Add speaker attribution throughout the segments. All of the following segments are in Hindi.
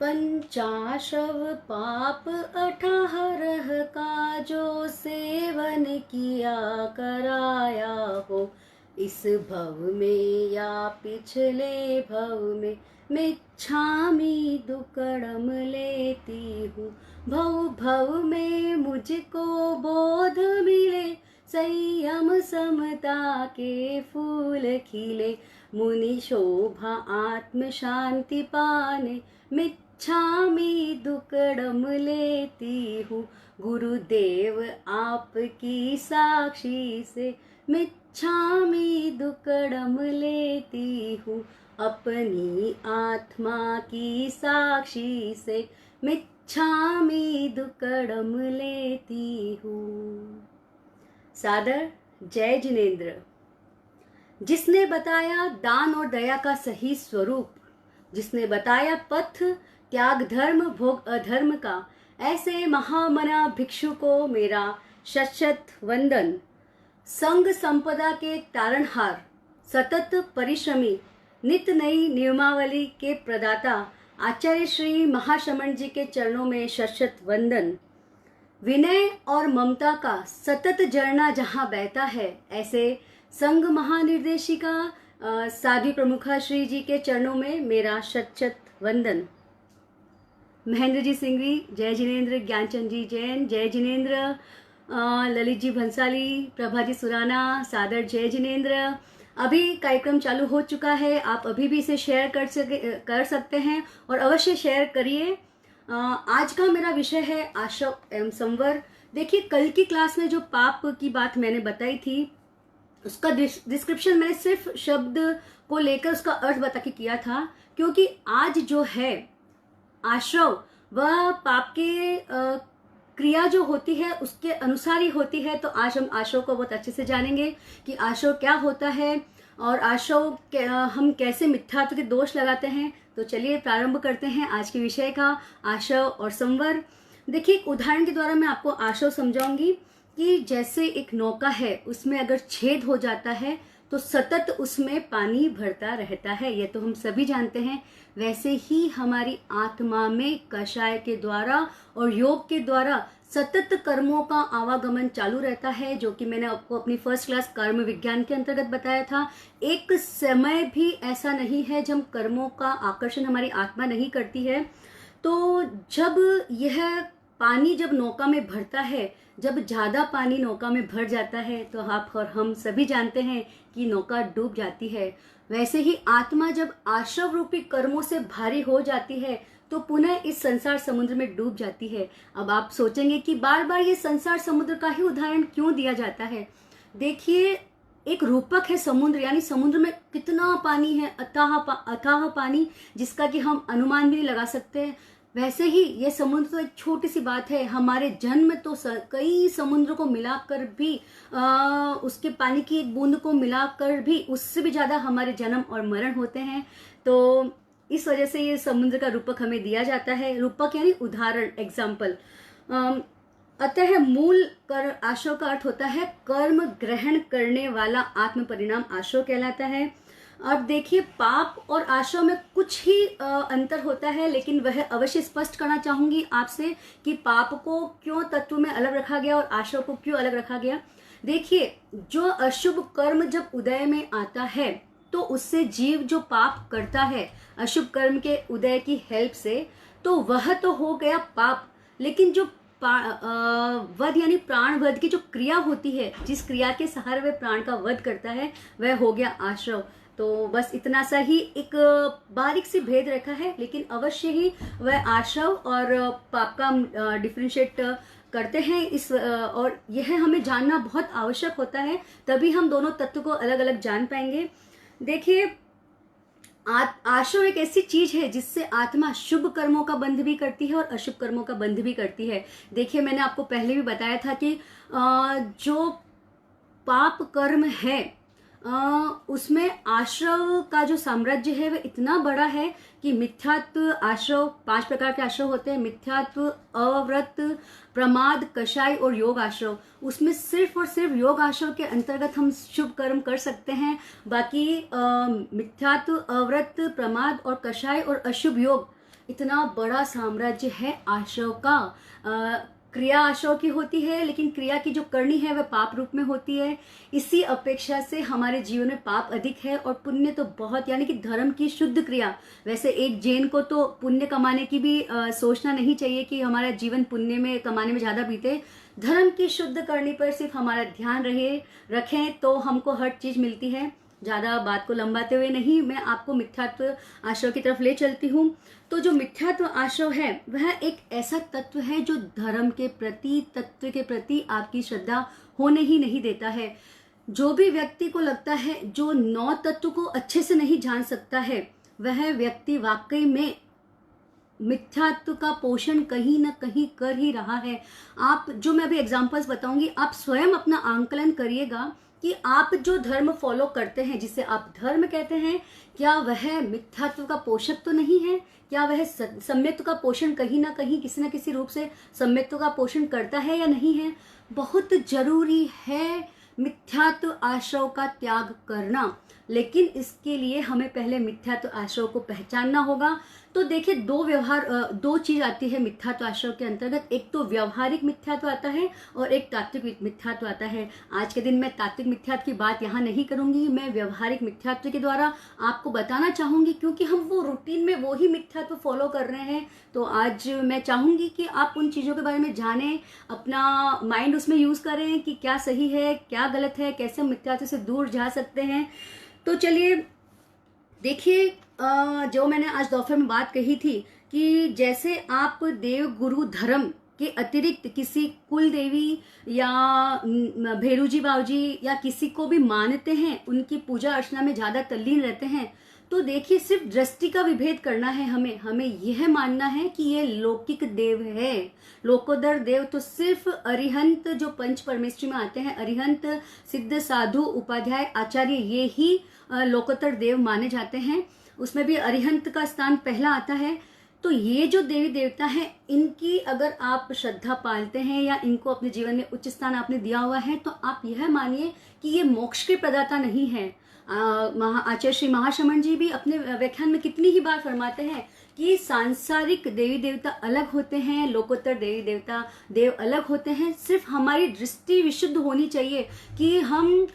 Speaker 1: पंचाशव पाप अठारह का जो सेवन किया कराया हो, इस भव में या पिछले भव में मिच्छामि दुक्कड़म लेती हूँ। भव भव में मुझको बोध मिले, संयम समता के फूल खिले। मुनि शोभा आत्म शांति पाने, मिच्छामि दुक्कड़म लेती हूँ। गुरुदेव आपकी साक्षी से, मिच्छामि दुक्कड़म लेती हूँ। अपनी आत्मा की साक्षी से, मिच्छामि दुक्कड़म लेती हूँ। सादर जय जिनेंद्र। जिसने बताया दान और दया का सही स्वरूप, जिसने बताया पथ त्याग धर्म भोग अधर्म का, ऐसे महामना भिक्षु को मेरा शत शत वंदन। संग संपदा के तारणहार, सतत परिश्रमी, नित नई नियमावली के प्रदाता आचार्य श्री महाशमन जी के चरणों में शत शत वंदन। विनय और ममता का सतत झरना जहाँ बहता है, ऐसे संघ महानिर्देशिका साध्वी प्रमुखा श्री जी के चरणों में मेरा शत शत वंदन। महेंद्र जी सिंघवी जय जिनेंद्र, ज्ञानचंद जी जैन जय जिनेंद्र, ललित जी भंसाली, प्रभा जी सुराना सादर जय जिनेंद्र। अभी कार्यक्रम चालू हो चुका है, आप अभी भी इसे शेयर कर सकते हैं और अवश्य शेयर करिए। आज का मेरा विषय है आशव एवं संवर। देखिए, कल की क्लास में जो पाप की बात मैंने बताई थी, उसका डिस्क्रिप्शन मैंने सिर्फ शब्द को लेकर उसका अर्थ बता के किया था, क्योंकि आज जो है आश्रव वह पाप के क्रिया जो होती है उसके अनुसार ही होती है। तो आज हम आश्रव को बहुत अच्छे से जानेंगे कि आश्रव क्या होता है और आश्रव हम कैसे मिथ्यात्व के दोष लगाते हैं। तो चलिए प्रारंभ करते हैं आज के विषय का, आश्रव और संवर। देखिए, एक उदाहरण के द्वारा मैं आपको आश्रव समझाऊंगी कि जैसे एक नौका है, उसमें अगर छेद हो जाता है तो सतत उसमें पानी भरता रहता है, यह तो हम सभी जानते हैं। वैसे ही हमारी आत्मा में कषाय के द्वारा और योग के द्वारा सतत कर्मों का आवागमन चालू रहता है, जो कि मैंने आपको अपनी फर्स्ट क्लास कर्म विज्ञान के अंतर्गत बताया था। एक समय भी ऐसा नहीं है जब कर्मों का आकर्षण हमारी आत्मा नहीं करती है। तो जब यह पानी जब नौका में भरता है, जब ज्यादा पानी नौका में भर जाता है, तो आप और हम सभी जानते हैं कि नौका डूब जाती है। वैसे ही आत्मा जब आश्रव रूपी कर्मों से भारी हो जाती है तो पुनः इस संसार समुद्र में डूब जाती है। अब आप सोचेंगे कि बार बार ये संसार समुद्र का ही उदाहरण क्यों दिया जाता है। देखिए, एक रूपक है समुद्र, यानी समुद्र में कितना पानी है, अथाह पानी, जिसका कि हम अनुमान भी नहीं लगा सकते। वैसे ही ये समुद्र तो एक छोटी सी बात है। हमारे जन्म तो कई समुद्र को मिलाकर भी, उसके पानी की एक बूंद को मिलाकर भी उससे भी ज्यादा हमारे जन्म और मरण होते हैं। तो इस वजह से ये समुद्र का रूपक हमें दिया जाता है। रूपक यानी उदाहरण, एग्जाम्पल। अतः मूल कर आश्रव का अर्थ होता है कर्म ग्रहण करने वाला आत्म परिणाम आश्रव कहलाता है। अब देखिए, पाप और आश्रव में कुछ ही अंतर होता है, लेकिन वह अवश्य स्पष्ट करना चाहूंगी आपसे कि पाप को क्यों तत्व में अलग रखा गया और आश्रव को क्यों अलग रखा गया। देखिए, जो अशुभ कर्म जब उदय में आता है तो उससे जीव जो पाप करता है अशुभ कर्म के उदय की हेल्प से, तो वह तो हो गया पाप। लेकिन जो वध यानी प्राण वध की जो क्रिया होती है, जिस क्रिया के सहारे वह प्राण का वध करता है, वह हो गया आश्रव। तो बस इतना सा ही एक बारीक सी भेद रखा है, लेकिन अवश्य ही वह आश्रव और पाप का डिफरेंशिएट करते हैं इस और यह हमें जानना बहुत आवश्यक होता है, तभी हम दोनों तत्व को अलग अलग जान पाएंगे। देखिए, आश्रव एक ऐसी चीज है जिससे आत्मा शुभ कर्मों का बंध भी करती है और अशुभ कर्मों का बंध भी करती है। देखिए, मैंने आपको पहले भी बताया था कि जो पाप कर्म है उसमें आश्रव का जो साम्राज्य है वह इतना बड़ा है कि मिथ्यात्व आश्रव, 5 प्रकार के आश्रव होते हैं, मिथ्यात्व, अव्रत, प्रमाद, कषाय और योग आश्रव। उसमें सिर्फ और सिर्फ योग आश्रव के अंतर्गत हम शुभ कर्म कर सकते हैं। बाकी मिथ्यात्व, अव्रत, प्रमाद और कषाय और अशुभ योग, इतना बड़ा साम्राज्य है आशव का। क्रिया आशव की होती है, लेकिन क्रिया की जो करनी है वह पाप रूप में होती है। इसी अपेक्षा से हमारे जीवन में पाप अधिक है और पुण्य तो बहुत, यानी कि धर्म की शुद्ध क्रिया। वैसे एक जैन को तो पुण्य कमाने की भी सोचना नहीं चाहिए कि हमारा जीवन पुण्य में कमाने में ज्यादा बीते। धर्म की शुद्ध करने पर सिर्फ हमारा ध्यान रखें तो हमको हर चीज मिलती है। ज्यादा बात को लंबाते हुए नहीं, मैं आपको मिथ्यात्व आश्रव की तरफ ले चलती हूँ। तो जो मिथ्यात्व आश्रव है वह एक ऐसा तत्व है जो धर्म के प्रति, तत्व के प्रति आपकी श्रद्धा होने ही नहीं देता है। जो भी व्यक्ति को लगता है जो 9 तत्व को अच्छे से नहीं जान सकता है, वह व्यक्ति वाकई में मिथ्यात्व का पोषण कहीं ना कहीं कर ही रहा है। आप, जो मैं अभी एग्जांपल्स बताऊंगी, आप स्वयं अपना आंकलन करिएगा कि आप जो धर्म फॉलो करते हैं, जिसे आप धर्म कहते हैं, क्या वह मिथ्यात्व का पोषक तो नहीं है? क्या वह सम्यत्व का पोषण कहीं ना कहीं किसी न किसी रूप से सम्यत्व का पोषण करता है या नहीं है? बहुत जरूरी है मिथ्यात्व आश्रव का त्याग करना, लेकिन इसके लिए हमें पहले मिथ्यात्व आश्रव को पहचानना होगा। तो देखिए, दो चीज आती है मिथ्यात्व आश्रव के अंतर्गत। एक तो व्यवहारिक मिथ्यात्व आता है और एक तात्विक मिथ्यात्व आता है। आज के दिन मैं तात्विक मिथ्यात्व की बात यहाँ नहीं करूंगी, मैं व्यवहारिक मिथ्यात्व के द्वारा आपको बताना चाहूंगी, क्योंकि हम वो रूटीन में वो ही मिथ्यात्व फॉलो कर रहे हैं। तो आज मैं चाहूंगी कि आप उन चीजों के बारे में जानें, अपना माइंड उसमें यूज करें कि क्या सही है, क्या गलत है, कैसे हम मिथ्यात्व से दूर जा सकते हैं। तो चलिए देखिए, जो मैंने आज दोपहर में बात कही थी कि जैसे आप देव गुरु धर्म के अतिरिक्त किसी कुल देवी या भेरूजी बाबूजी या किसी को भी मानते हैं, उनकी पूजा अर्चना में ज्यादा तल्लीन रहते हैं, तो देखिए सिर्फ दृष्टि का विभेद करना है। हमें यह मानना है कि ये लौकिक देव है। लोकोदर देव तो सिर्फ अरिहंत, जो पंच परमेश्वरी में आते हैं, अरिहंत, सिद्ध, साधु, उपाध्याय, आचार्य, ये ही लोकोत्तर देव माने जाते हैं। उसमें भी अरिहंत का स्थान पहला आता है। तो ये जो देवी देवता हैं, इनकी अगर आप श्रद्धा पालते हैं या इनको अपने जीवन में उच्च स्थान आपने दिया हुआ है, तो आप यह मानिए कि ये मोक्ष के प्रदाता नहीं है। आचार्य श्री महाश्रमण जी भी अपने व्याख्यान में कितनी ही बार फरमाते हैं कि सांसारिक देवी देवता अलग होते हैं, लोकोत्तर देवी देवता देव अलग होते हैं। सिर्फ हमारी दृष्टि विशुद्ध होनी चाहिए कि हम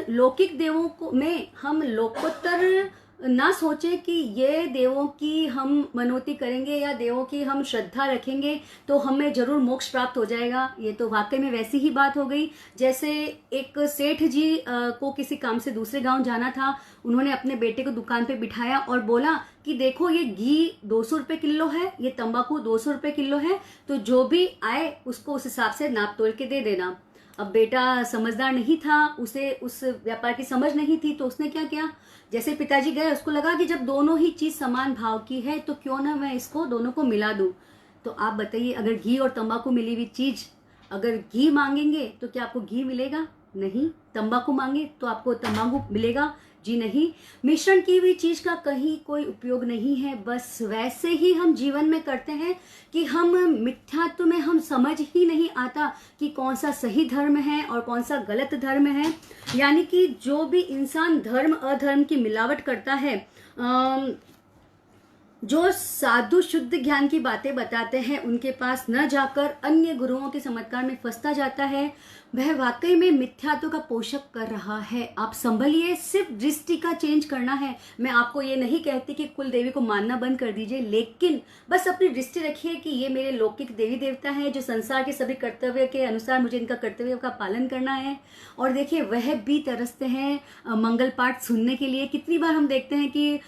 Speaker 1: लौकिक देवों को में हम लोकोत्तर ना सोचे कि ये देवों की हम मनोती करेंगे या देवों की हम श्रद्धा रखेंगे तो हमें जरूर मोक्ष प्राप्त हो जाएगा। ये तो वाकई में वैसी ही बात हो गई जैसे एक सेठ जी को किसी काम से दूसरे गांव जाना था। उन्होंने अपने बेटे को दुकान पे बिठाया और बोला कि देखो, ये घी 200 रुपए किलो है, ये तंबाकू 200 रुपए किलो है, तो जो भी आए उसको उस हिसाब से नाप तोल के दे देना। अब बेटा समझदार नहीं था, उसे उस व्यापार की समझ नहीं थी, तो उसने क्या किया, जैसे पिताजी गए, उसको लगा कि जब दोनों ही चीज समान भाव की है तो क्यों ना मैं इसको दोनों को मिला दूं। तो आप बताइए, अगर घी और तंबाकू मिली हुई चीज, अगर घी मांगेंगे तो क्या आपको घी मिलेगा? नहीं। तंबाकू मांगे तो आपको तंबाकू मिलेगा? जी नहीं। मिश्रण की हुई चीज का कहीं कोई उपयोग नहीं है। बस वैसे ही हम जीवन में करते हैं कि हम मिथ्यात्व में हम समझ ही नहीं आता कि कौन सा सही धर्म है और कौन सा गलत धर्म है। यानी कि जो भी इंसान धर्म अधर्म की मिलावट करता है, जो साधु शुद्ध ज्ञान की बातें बताते हैं, उनके पास न जाकर अन्य गुरुओं के चमत्कार में फंसता जाता है, वह वाकई में मिथ्यात्व का पोषक कर रहा है। आप संभलिए, सिर्फ दृष्टि का चेंज करना है। मैं आपको ये नहीं कहती कि कुल देवी को मानना बंद कर दीजिए, लेकिन बस अपनी दृष्टि रखिए कि ये मेरे लौकिक देवी देवता हैं जो संसार के सभी कर्तव्य के अनुसार मुझे इनका कर्तव्य का पालन करना है। और देखिए, वह भी तरसते हैं मंगल पाठ सुनने के लिए। कितनी बार हम देखते हैं कि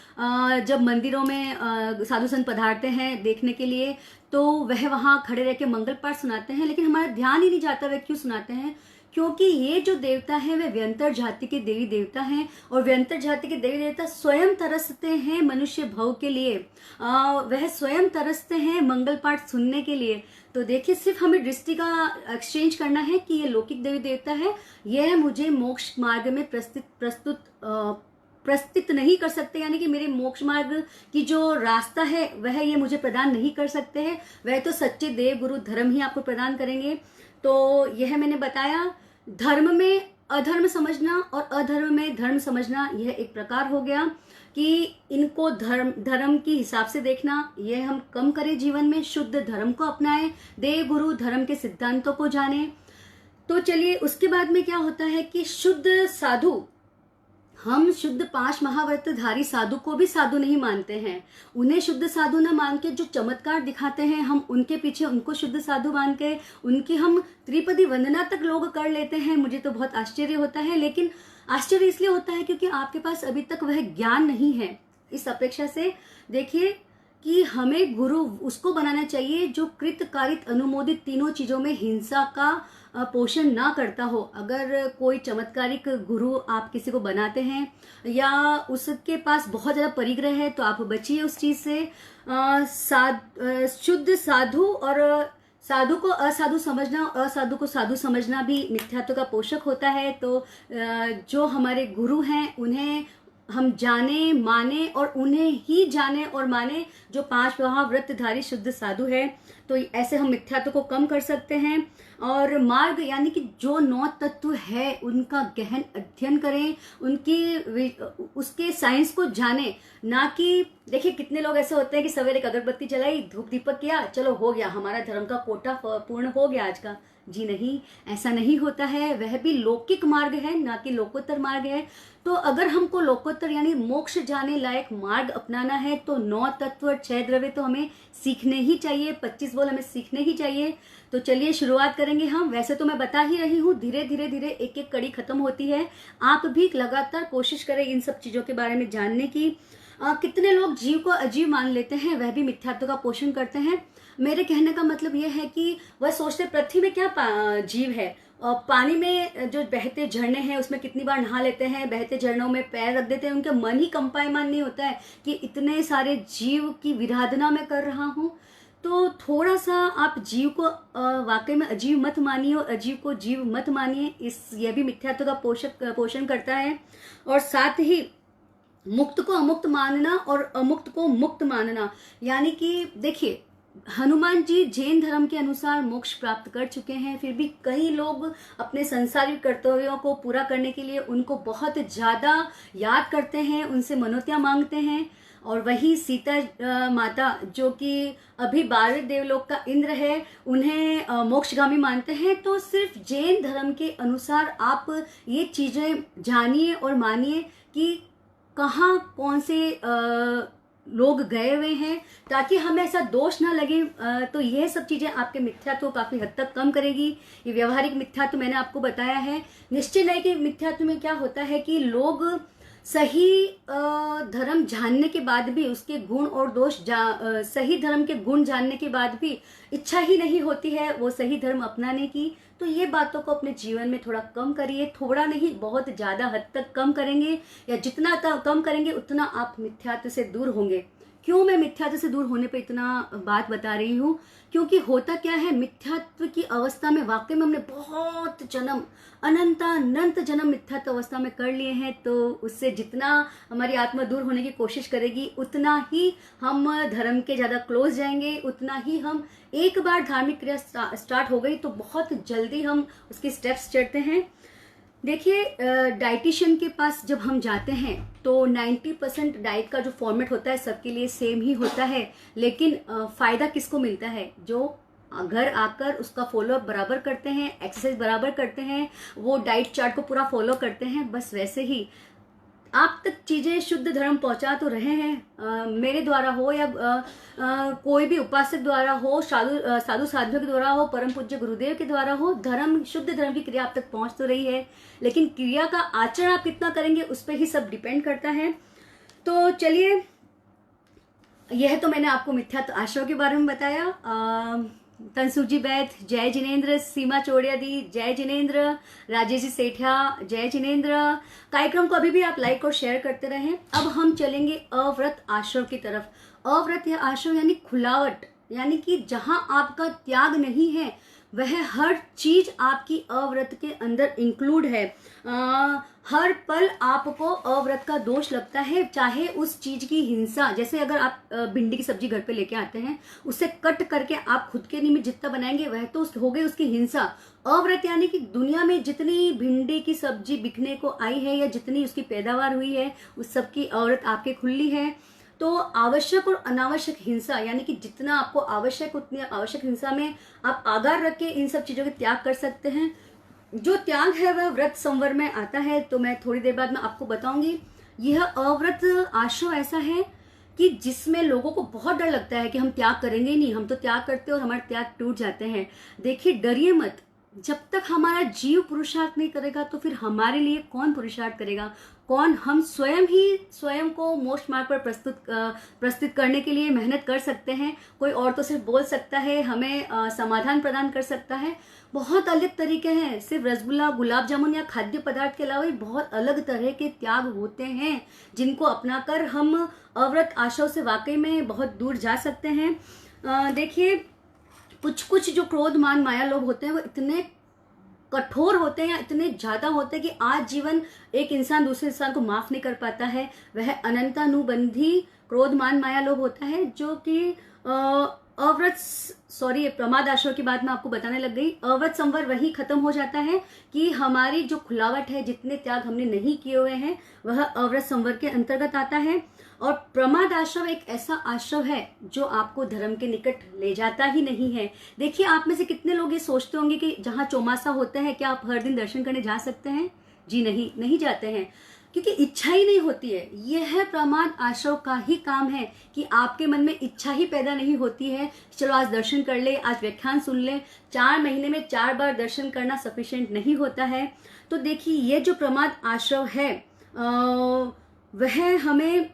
Speaker 1: जब मंदिरों में साधु संत पधारते हैं देखने के लिए, तो वह वहां खड़े रह के मंगल पाठ सुनाते हैं, लेकिन हमारा ध्यान ही नहीं जाता वह क्यों सुनाते हैं। क्योंकि ये जो देवता है वह व्यंतर जाति के देवी देवता हैं, और व्यंतर जाति के देवी देवता स्वयं तरसते हैं मनुष्य भव के लिए। वह स्वयं तरसते हैं मंगल पाठ सुनने के लिए। तो देखिए, सिर्फ हमें दृष्टि का एक्सचेंज करना है कि ये लौकिक देवी देवता है, यह मुझे मोक्ष मार्ग में प्रस्तुत नहीं कर सकते, यानी कि मेरे मोक्ष मार्ग की जो रास्ता है वह ये मुझे प्रदान नहीं कर सकते हैं। वह तो सच्चे देव गुरु धर्म ही आपको प्रदान करेंगे। तो यह मैंने बताया, धर्म में अधर्म समझना और अधर्म में धर्म समझना, यह एक प्रकार हो गया। कि इनको धर्म की हिसाब से देखना, ये हम कम करें जीवन में, शुद्ध धर्म को अपनाएं, देव गुरु धर्म के सिद्धांतों को जानें। तो चलिए उसके बाद में क्या होता है कि शुद्ध साधु, हम शुद्ध 5 महाव्रतधारी साधु को भी साधु नहीं मानते हैं। उन्हें शुद्ध साधु न मान के जो चमत्कार दिखाते हैं, हम उनके पीछे उनको शुद्ध साधु मान के उनकी हम त्रिपदी वंदना तक लोग कर लेते हैं। मुझे तो बहुत आश्चर्य होता है, लेकिन आश्चर्य इसलिए होता है क्योंकि आपके पास अभी तक वह ज्ञान नहीं है। इस अपेक्षा से देखिए कि हमें गुरु उसको बनाना चाहिए जो कृत कारित अनुमोदित तीनों चीजों में हिंसा का पोषण ना करता हो। अगर कोई चमत्कारिक गुरु आप किसी को बनाते हैं या उसके पास बहुत ज्यादा परिग्रह है तो आप बचिए उस चीज से। शुद्ध साधु और साधु को असाधु समझना, असाधु को साधु समझना भी मिथ्यात्व का पोषक होता है। तो जो हमारे गुरु हैं उन्हें हम जाने माने और उन्हें ही जाने और माने जो 5 महाव्रतधारी शुद्ध साधु है। तो ऐसे हम मिथ्यात्व को कम कर सकते हैं। और मार्ग यानी कि जो 9 तत्व है उनका गहन अध्ययन करें, उसके साइंस को जाने, ना कि देखिए कितने लोग ऐसे होते हैं कि सवेरे एक अगरबत्ती जलाई, धूप दीपक किया, चलो हो गया, हमारा धर्म का कोटा पूर्ण हो गया आज का। जी नहीं, ऐसा नहीं होता है। वह भी लौकिक मार्ग है, ना कि लोकोत्तर मार्ग है। तो अगर हमको लोकोत्तर यानी मोक्ष जाने लायक मार्ग अपनाना है तो 9 तत्व और 6 द्रव्य तो हमें सीखने ही चाहिए, 25 बोल हमें सीखने ही चाहिए। तो चलिए शुरुआत करेंगे हम। वैसे तो मैं बता ही रही हूँ, धीरे धीरे एक एक कड़ी खत्म होती है। आप भी लगातार कोशिश करें इन सब चीजों के बारे में जानने की। कितने लोग जीव को अजीव मान लेते हैं, वह भी मिथ्यात्व का पोषण करते हैं। मेरे कहने का मतलब यह है कि वह सोचते पृथ्वी में क्या जीव है, पानी में जो बहते झरने हैं उसमें कितनी बार नहा लेते हैं, बहते झरनों में पैर रख देते हैं, उनका मन ही कंपायमान नहीं होता है कि इतने सारे जीव की विराधना मैं कर रहा हूँ। तो थोड़ा सा आप जीव को वाकई में अजीव मत मानिए और अजीव को जीव मत मानिए। यह भी मिथ्यात्व का पोषण करता है। और साथ ही मुक्त को अमुक्त मानना और अमुक्त को मुक्त मानना, यानी कि देखिए हनुमान जी जैन धर्म के अनुसार मोक्ष प्राप्त कर चुके हैं, फिर भी कई लोग अपने संसारिक कर्तव्यों को पूरा करने के लिए उनको बहुत ज्यादा याद करते हैं, उनसे मनोतियां मांगते हैं। और वही सीता माता जो कि अभी 12वें देवलोक का इंद्र है, उन्हें मोक्षगामी मानते हैं। तो सिर्फ जैन धर्म के अनुसार आप ये चीजें जानिए और मानिए कि कहाँ कौन से लोग गए हुए हैं, ताकि हमें ऐसा दोष ना लगे। तो यह सब चीजें आपके मिथ्यात्व को काफी हद तक कम करेगी। ये व्यवहारिक मिथ्यात्व मैंने आपको बताया है। निश्चय नहीं कि मिथ्यात्व में क्या होता है कि लोग सही धर्म जानने के बाद भी उसके गुण और दोष सही धर्म के गुण जानने के बाद भी इच्छा ही नहीं होती है वो सही धर्म अपनाने की। तो ये बातों को अपने जीवन में थोड़ा कम करिए, थोड़ा नहीं बहुत ज्यादा हद तक कम करेंगे, या जितना कम करेंगे उतना आप मिथ्यात्व से दूर होंगे। क्यों मैं मिथ्यात्व से दूर होने पे इतना बात बता रही हूँ, क्योंकि होता क्या है, मिथ्यात्व की अवस्था में वाकई में हमने बहुत जन्म, अनंत जन्म मिथ्यात्व अवस्था में कर लिए हैं। तो उससे जितना हमारी आत्मा दूर होने की कोशिश करेगी उतना ही हम धर्म के ज्यादा क्लोज जाएंगे, उतना ही हम एक बार धार्मिक क्रिया स्टार्ट हो गई तो बहुत जल्दी हम उसके स्टेप्स चढ़ते हैं। देखिए डाइटिशियन के पास जब हम जाते हैं तो 90% डाइट का जो फॉर्मेट होता है सबके लिए सेम ही होता है, लेकिन फायदा किसको मिलता है, जो घर आकर उसका फॉलोअप बराबर करते हैं, एक्सरसाइज बराबर करते हैं, वो डाइट चार्ट को पूरा फॉलो करते हैं। बस वैसे ही आप तक चीजें शुद्ध धर्म पहुंचा तो रहे हैं, मेरे द्वारा हो या कोई भी उपासक द्वारा हो, साधु साध्वियों के द्वारा हो, परम पूज्य गुरुदेव के द्वारा हो, धर्म शुद्ध धर्म की क्रिया आप तक पहुंच तो रही है, लेकिन क्रिया का आचरण आप कितना करेंगे उस पर ही सब डिपेंड करता है। तो चलिए, यह तो मैंने आपको मिथ्यात्व आश्रम के बारे में बताया। तनसुखजी बैठ, जय जिनेन्द्र, सीमा चौड़िया दी, जय जिनेन्द्र, राजेश जी सेठिया, जय जिनेन्द्र। कार्यक्रम को अभी भी आप लाइक और शेयर करते रहें। अब हम चलेंगे अव्रत आश्रम की तरफ। अव्रत या आश्रम यानी खुलावट, यानी कि जहां आपका त्याग नहीं है, वह हर चीज आपकी अव्रत के अंदर इंक्लूड है। हर पल आपको अव्रत का दोष लगता है, चाहे उस चीज की हिंसा, जैसे अगर आप भिंडी की सब्जी घर पे लेके आते हैं, उसे कट करके आप खुद के निमित्त जितना बनाएंगे वह तो हो गई उसकी हिंसा। अव्रत यानी कि दुनिया में जितनी भिंडी की सब्जी बिकने को आई है या जितनी उसकी पैदावार हुई है, उस सब की अव्रत आपके खुली है। तो आवश्यक और अनावश्यक हिंसा, यानी कि जितना आपको आवश्यक उतनी आवश्यक हिंसा में आप आगार रख के इन सब चीजों के त्याग कर सकते हैं। जो त्याग है वह व्रत संवर में आता है, तो मैं थोड़ी देर बाद में आपको बताऊंगी। यह अव्रत आश्रम ऐसा है कि जिसमें लोगों को बहुत डर लगता है कि हम त्याग करेंगे ही नहीं, हम तो त्याग करते और हमारे त्याग टूट जाते हैं। देखिए, डरिए मत, जब तक हमारा जीव पुरुषार्थ नहीं करेगा तो फिर हमारे लिए कौन पुरुषार्थ करेगा? कौन? हम स्वयं ही स्वयं को मोक्ष मार्ग पर प्रस्तुत करने के लिए मेहनत कर सकते हैं। कोई और तो सिर्फ बोल सकता है, हमें समाधान प्रदान कर सकता है। बहुत अलग तरीके हैं, सिर्फ रसगुल्ला, गुलाब जामुन या खाद्य पदार्थ के अलावा भी बहुत अलग तरह के त्याग होते हैं, जिनको अपनाकर हम अव्रत आशयों से वाकई में बहुत दूर जा सकते हैं। देखिए, कुछ कुछ जो क्रोध मान माया लोभ होते हैं वो इतने कठोर होते हैं या इतने ज्यादा होते हैं कि आज जीवन एक इंसान दूसरे इंसान को माफ नहीं कर पाता है। वह अनंतानुबंधी क्रोध मान माया लोभ होता है, जो कि प्रमाद आश्रय की बात मैं आपको बताने लग गई। अव्रत संवर वही खत्म हो जाता है कि हमारी जो खुलावट है, जितने त्याग हमने नहीं किए हुए हैं, वह अव्रत संवर के अंतर्गत आता है। और प्रमाद आश्रम एक ऐसा आश्रम है जो आपको धर्म के निकट ले जाता ही नहीं है। देखिए, आप में से कितने लोग ये सोचते होंगे कि जहां चौमासा होता है क्या आप हर दिन दर्शन करने जा सकते हैं? जी नहीं जाते हैं, क्योंकि इच्छा ही नहीं होती है। यह प्रमाद आश्रम का ही काम है कि आपके मन में इच्छा ही पैदा नहीं होती है, चलो आज दर्शन कर ले, आज व्याख्यान सुन ले। 4 महीने में 4 बार दर्शन करना सफिशिएंट नहीं होता है। तो देखिए, ये जो प्रमाद आश्रम है वह हमें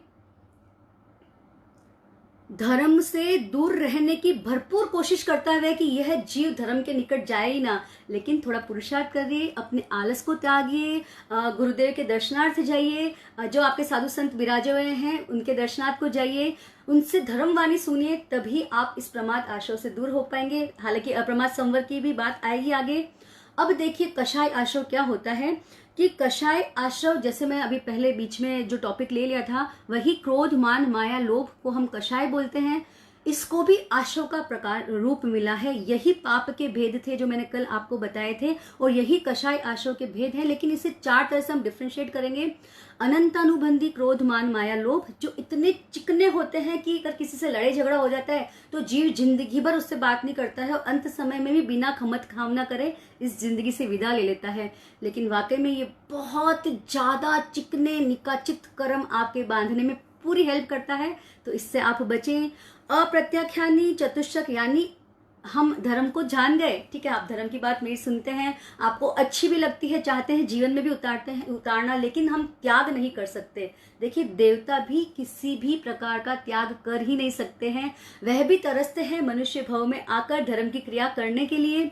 Speaker 1: धर्म से दूर रहने की भरपूर कोशिश करता है कि यह जीव धर्म के निकट जाए ही ना। लेकिन थोड़ा पुरुषार्थ करिए, अपने आलस को त्यागिए, गुरुदेव के दर्शनार्थ जाइए, जो आपके साधु संत विराजे हुए हैं उनके दर्शनार्थ को जाइए, उनसे धर्मवाणी सुनिए, तभी आप इस प्रमाद आश्रय से दूर हो पाएंगे। हालांकि अप्रमाद संवर की भी बात आएगी आगे। अब देखिए, कषाय आश्रय क्या होता है कि कषाय आश्रय, जैसे मैं अभी पहले बीच में जो टॉपिक ले लिया था, वही क्रोध मान माया लोभ को हम कषाय बोलते हैं। इसको भी आश्रय का प्रकार रूप मिला है। यही पाप के भेद थे जो मैंने कल आपको बताए थे, और यही कषाय आश्रय के भेद है। लेकिन इसे 4 तरह से हम डिफ्रेंशिएट करेंगे। अनंतानुबंधी क्रोध मान माया लोभ, जो इतने चिकने होते हैं कि अगर किसी से लड़ाई झगड़ा हो जाता है तो जीव जिंदगी भर उससे बात नहीं करता है और अंत समय में भी बिना खमत खामना करे इस जिंदगी से विदा ले लेता है। लेकिन वाकई में ये बहुत ज्यादा चिकने निकाचित कर्म आपके बांधने में पूरी हेल्प करता है, तो इससे आप बचें। अप्रत्याख्यानी चतुष्क, यानी हम धर्म को जान गए, ठीक है, आप धर्म की बात मेरी सुनते हैं, आपको अच्छी भी लगती है, चाहते हैं जीवन में भी उतारना, लेकिन हम त्याग नहीं कर सकते। देखिए, देवता भी किसी भी प्रकार का त्याग कर ही नहीं सकते हैं। वह भी तरसते हैं मनुष्य भव में आकर धर्म की क्रिया करने के लिए।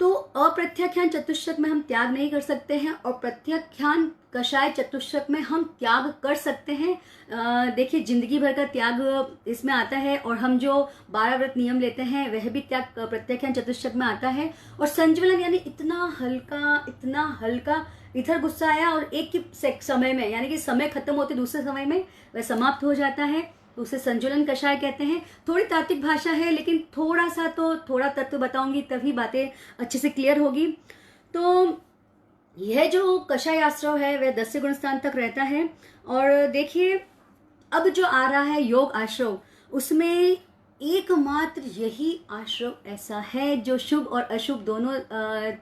Speaker 1: तो अप्रत्याख्यान चतुष्क में हम त्याग नहीं कर सकते हैं, और प्रत्याख्यान कषाय चतुष्क में हम त्याग कर सकते हैं। देखिए, जिंदगी भर का त्याग इसमें आता है, और हम जो 12 व्रत नियम लेते हैं वह भी त्याग प्रत्याख्यान चतुष्क में आता है। और संज्वलन यानी इतना हल्का, इधर गुस्सा आया और एक ही समय में, यानी कि समय खत्म होते दूसरे समय में वह समाप्त हो जाता है, तो उसे संजुलन कषाय कहते हैं। थोड़ी तात्विक भाषा है, लेकिन थोड़ा तत्व बताऊंगी तभी बातें अच्छे से क्लियर होगी। तो यह जो कषाय आश्रय है वह 10 गुण स्थान तक रहता है। और देखिए, अब जो आ रहा है योग आश्रय, उसमें एकमात्र यही आश्रय ऐसा है जो शुभ और अशुभ दोनों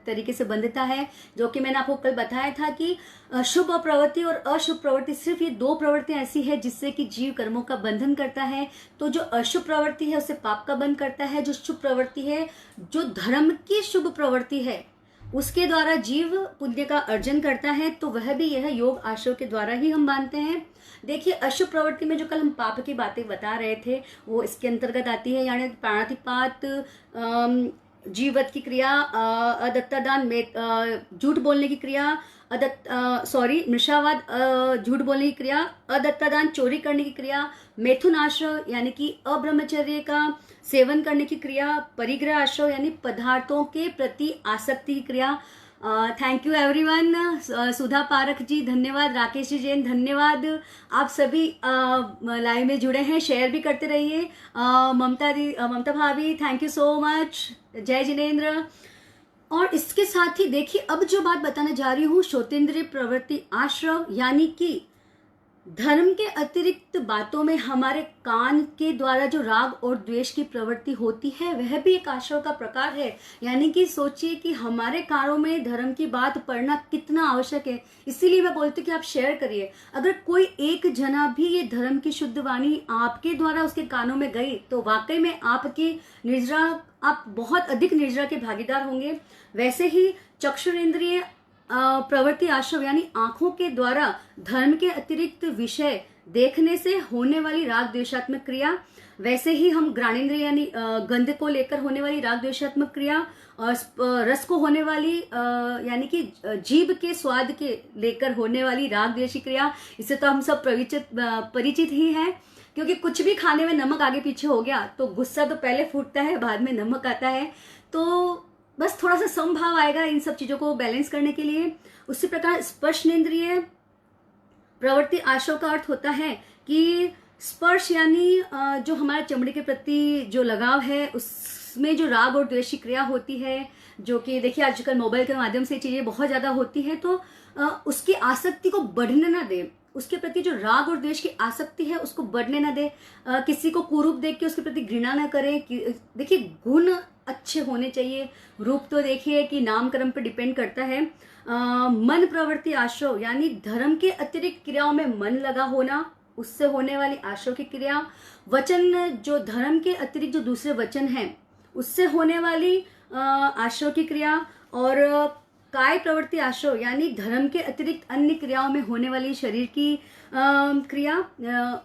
Speaker 1: तरीके से बंधता है। जो कि मैंने आपको कल बताया था कि शुभ प्रवृत्ति और अशुभ प्रवृत्ति, सिर्फ ये 2 प्रवृत्तियां ऐसी है जिससे कि जीव कर्मों का बंधन करता है। तो जो अशुभ प्रवृत्ति है उसे पाप का बंध करता है, जो शुभ प्रवृत्ति है, जो धर्म की शुभ प्रवृत्ति है, उसके द्वारा जीव पुण्य का अर्जन करता है। तो वह भी यह योग आश्रय के द्वारा ही हम मानते हैं। देखिए, अशुभ प्रवृत्ति में जो कल हम पाप की बातें बता रहे थे वो इसके अंतर्गत आती है, यानी प्राणातिपात, जीववध की क्रिया, अदत्तादान झूठ बोलने की क्रिया, मृषावाद झूठ बोलने की क्रिया, अदत्तादान चोरी करने की क्रिया, मैथुन आश्रव यानी कि अब्रह्मचर्य का सेवन करने की क्रिया, परिग्रह आश्रव यानी पदार्थों के प्रति आसक्ति की क्रिया। Thank you everyone. Sudha Parakh ji धन्यवाद, राकेश जी जैन धन्यवाद। आप सभी लाइव में जुड़े हैं, शेयर भी करते रहिए। ममता भाभी थैंक यू सो मच, जय जिनेन्द्र। और इसके साथ ही देखिए, अब जो बात बताने जा रही हूँ, श्रोतेंद्रिय प्रवृत्ति आश्रव यानी कि धर्म के अतिरिक्त बातों में हमारे कान के द्वारा जो राग और द्वेष की प्रवृत्ति होती है, वह भी एक आश्रव का प्रकार है। यानी कि सोचिए कि हमारे कानों में धर्म की बात पढ़ना कितना आवश्यक है। इसीलिए मैं बोलती हूँ कि आप शेयर करिए। अगर कोई एक जना भी ये धर्म की शुद्ध वाणी आपके द्वारा उसके कानों में गई, तो वाकई में आपकी निर्जरा, आप बहुत अधिक निर्जरा के भागीदार होंगे। वैसे ही चक्षुरेंद्रिय प्रवृत्ति आश्रव यानी आंखों के द्वारा धर्म के अतिरिक्त विषय देखने से होने वाली राग द्वेषात्मक क्रिया, वैसे ही हम घ्राणेन्द्रिय यानी गंध को लेकर होने वाली राग द्वेषात्मक क्रिया, और रस को होने वाली यानी कि जीभ के स्वाद के लेकर होने वाली राग द्वेषी क्रिया, इससे तो हम सब परिचित ही हैं। क्योंकि कुछ भी खाने में नमक आगे पीछे हो गया तो गुस्सा तो पहले फूटता है, बाद में नमक आता है। तो बस थोड़ा सा समभाव आएगा इन सब चीजों को बैलेंस करने के लिए। उसी प्रकार स्पर्शनेन्द्रिय प्रवृत्ति आश्रव का अर्थ होता है कि स्पर्श यानी जो हमारा चमड़ी के प्रति जो लगाव है, उसमें जो राग और द्वेष की क्रिया होती है, जो कि देखिए आजकल मोबाइल के माध्यम से चीजें बहुत ज्यादा होती है, तो उसकी आसक्ति को बढ़ने ना दे। उसके प्रति जो राग और द्वेष की आसक्ति है उसको बढ़ने ना दे। किसी को कुरूप देख के उसके प्रति घृणा ना करें। देखिए गुण अच्छे होने चाहिए, रूप तो देखिए कि नाम कर्म पर डिपेंड करता है। मन प्रवृत्ति आश्रव यानी धर्म के अतिरिक्त क्रियाओं में मन लगा होना, उससे होने वाली आश्रव की क्रिया। वचन, जो धर्म के अतिरिक्त जो दूसरे वचन हैं उससे होने वाली आश्रव की क्रिया। और काय प्रवृत्ति आश्रव यानी धर्म के अतिरिक्त अन्य क्रियाओं में होने वाली शरीर की क्रिया,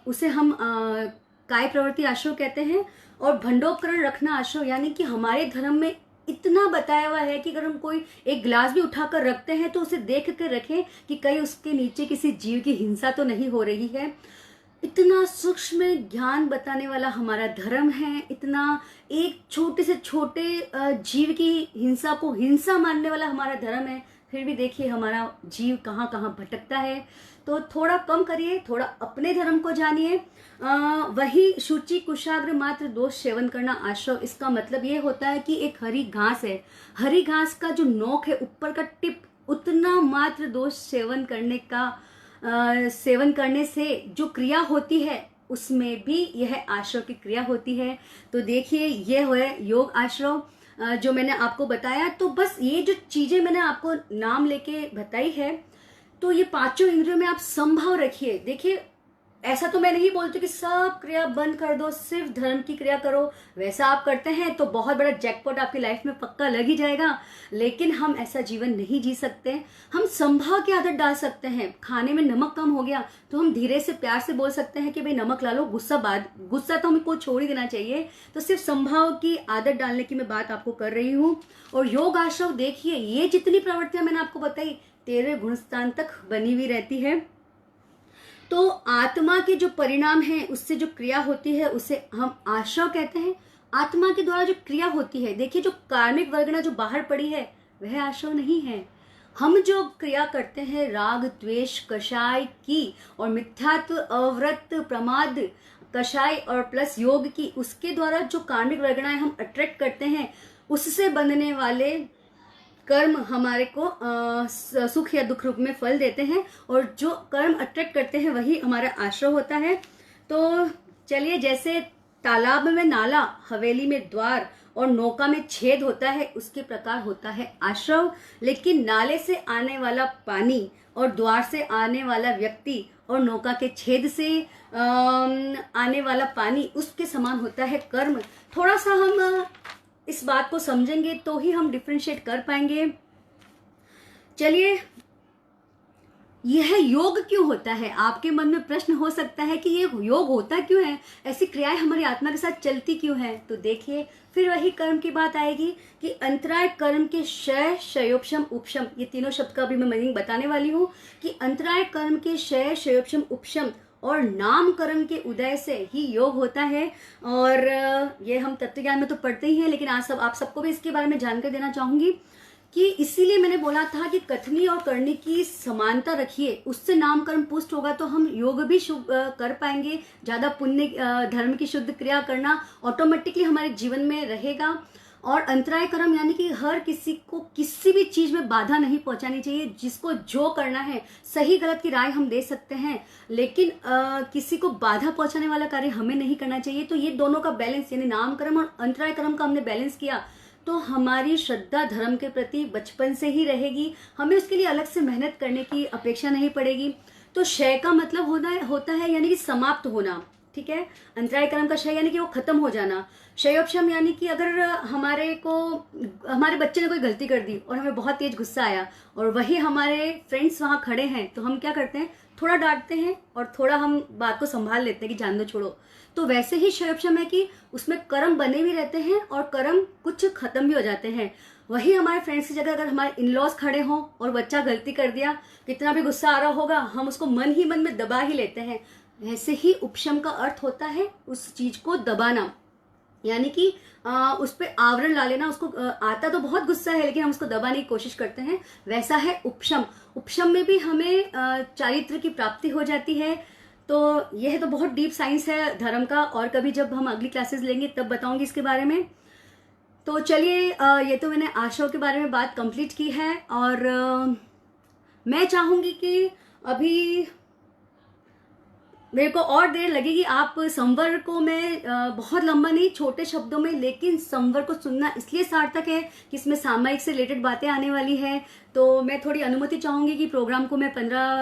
Speaker 1: उसे हम काय प्रवृत्ति आश्रव कहते हैं। और भंडोपकरण रखना आश्रव यानी कि हमारे धर्म में इतना बताया हुआ है कि अगर हम कोई एक गिलास भी उठाकर रखते हैं तो उसे देख कर रखें कि कहीं उसके नीचे किसी जीव की हिंसा तो नहीं हो रही है। इतना सूक्ष्म ज्ञान बताने वाला हमारा धर्म है, इतना एक छोटे से छोटे जीव की हिंसा को हिंसा मानने वाला हमारा धर्म है, फिर भी देखिए हमारा जीव कहाँ कहाँ भटकता है। तो थोड़ा कम करिए, थोड़ा अपने धर्म को जानिए। वही शुचि कुशाग्र मात्र दोष सेवन करना आश्रव, इसका मतलब ये होता है कि एक हरी घास है, हरी घास का जो नोक है, ऊपर का टिप, उतना मात्र दोष सेवन करने से जो क्रिया होती है उसमें भी यह आश्रव की क्रिया होती है। तो देखिए ये है योग आश्रव जो मैंने आपको बताया। तो बस ये जो चीजें मैंने आपको नाम लेके बताई है, तो ये पांचों इंद्रियों में आप संभाव रखिए। देखिए ऐसा तो मैं नहीं बोलती कि सब क्रिया बंद कर दो, सिर्फ धर्म की क्रिया करो। वैसा आप करते हैं तो बहुत बड़ा जैकपॉट आपकी लाइफ में पक्का लग ही जाएगा, लेकिन हम ऐसा जीवन नहीं जी सकते। हम संभाव की आदत डाल सकते हैं। खाने में नमक कम हो गया तो हम धीरे से प्यार से बोल सकते हैं कि भाई नमक ला लो, गुस्सा तो हमको छोड़ ही देना चाहिए। तो सिर्फ संभाव की आदत डालने की मैं बात आपको कर रही हूँ। और योग आश्रव देखिए, ये जितनी प्रवृत्तियां मैंने आपको बताई 13 गुणस्थान तक बनी हुई रहती है। तो आत्मा के जो परिणाम है, उससे जो क्रिया होती है उसे हम आश्रव कहते हैं। आत्मा के द्वारा जो क्रिया होती है, देखिए जो कार्मिक वर्गना जो बाहर पड़ी है वह आश्रव नहीं है। हम जो क्रिया करते हैं राग द्वेष कषाय की और मिथ्यात्व अव्रत प्रमाद कषाय और प्लस योग की, उसके द्वारा जो कार्मिक वर्गनाएं हम अट्रैक्ट करते हैं, उससे बनने वाले कर्म हमारे को सुख या दुख रूप में फल देते हैं। और जो कर्म अट्रैक्ट करते हैं वही हमारा आश्रव होता है। तो चलिए, जैसे तालाब में नाला, हवेली में द्वार और नौका में छेद होता है, उसके प्रकार होता है आश्रव। लेकिन नाले से आने वाला पानी और द्वार से आने वाला व्यक्ति और नौका के छेद से आने वाला पानी, उसके समान होता है कर्म। थोड़ा सा हम इस बात को समझेंगे तो ही हम डिफरेंशिएट कर पाएंगे। चलिए, यह योग क्यों होता है? आपके मन में प्रश्न हो सकता है कि ये योग होता क्यों है, ऐसी क्रियाएं हमारी आत्मा के साथ चलती क्यों है? तो देखिए, फिर वही कर्म की बात आएगी कि अंतराय कर्म के क्षय, क्षयोपशम, उपशम, ये तीनों शब्द का अभी मैं मीनिंग बताने वाली हूँ कि अंतराय कर्म के क्षय, क्षयोपशम, उपशम और नाम कर्म के उदय से ही योग होता है। और ये हम तत्व ज्ञान में तो पढ़ते ही हैं, लेकिन आज आप सबको भी इसके बारे में जानकारी देना चाहूंगी कि इसीलिए मैंने बोला था कि कथनी और करनी की समानता रखिए, उससे नाम कर्म पुष्ट होगा तो हम योग भी कर पाएंगे। ज्यादा पुण्य, धर्म की शुद्ध क्रिया करना ऑटोमेटिकली हमारे जीवन में रहेगा। और अंतराय कर्म यानी कि हर किसी को किसी भी चीज में बाधा नहीं पहुंचानी चाहिए। जिसको जो करना है, सही गलत की राय हम दे सकते हैं, लेकिन किसी को बाधा पहुंचाने वाला कार्य हमें नहीं करना चाहिए। तो ये दोनों का बैलेंस, यानी नाम कर्म और अंतराय कर्म का हमने बैलेंस किया तो हमारी श्रद्धा धर्म के प्रति बचपन से ही रहेगी, हमें उसके लिए अलग से मेहनत करने की अपेक्षा नहीं पड़ेगी। तो क्षय का मतलब होता है यानी कि समाप्त होना, ठीक है। अंतराय कर्म का क्षय यानी कि वो खत्म हो जाना। क्षयोपशम यानी कि अगर हमारे बच्चे ने कोई गलती कर दी और हमें बहुत तेज गुस्सा आया और वही हमारे फ्रेंड्स वहां खड़े हैं, तो हम क्या करते हैं, थोड़ा डांटते हैं और थोड़ा हम बात को संभाल लेते हैं कि जान दो, छोड़ो। तो वैसे ही क्षयोपशम है कि उसमें कर्म बने भी रहते हैं और कर्म कुछ खत्म भी हो जाते हैं। वही हमारे फ्रेंड्स की जगह अगर हमारे इनलॉज खड़े हों और बच्चा गलती कर दिया, कितना भी गुस्सा आ रहा होगा, हम उसको मन ही मन में दबा ही लेते हैं। वैसे ही उपशम का अर्थ होता है उस चीज को दबाना, यानी कि उस पर आवरण ला लेना। उसको आता तो बहुत गुस्सा है लेकिन हम उसको दबाने की कोशिश करते हैं, वैसा है उपशम। उपशम में भी हमें चारित्र की प्राप्ति हो जाती है। तो यह तो बहुत डीप साइंस है धर्म का, और कभी जब हम अगली क्लासेस लेंगे तब बताऊंगी इसके बारे में। तो चलिए, ये तो मैंने आशाओं के बारे में बात कंप्लीट की है, और मैं चाहूंगी कि अभी मेरे को और देर लगेगी। आप संवर को मैं बहुत लंबा नहीं, छोटे शब्दों में, लेकिन संवर को सुनना इसलिए सार्थक है कि इसमें सामायिक से रिलेटेड बातें आने वाली है। तो मैं थोड़ी अनुमति चाहूंगी कि प्रोग्राम को मैं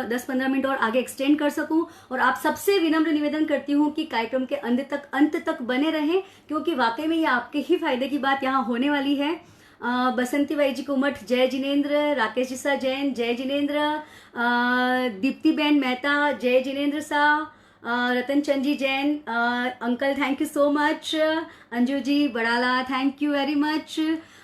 Speaker 1: 10-15 मिनट और आगे एक्सटेंड कर सकूं। और आप सबसे विनम्र निवेदन करती हूं कि कार्यक्रम के अंत तक बने रहें, क्योंकि वाकई में ये आपके ही फायदे की बात यहाँ होने वाली है। बसंती बाई जी कुमठ जय जिनेन्द्र, राकेश जी सा जैन जय जिनेन्द्र, दीप्ति बेन मेहता जय जिनेन्द्र सा, Ratan Chand ji Jain, uncle thank you so much, Anju ji Badala thank you very much.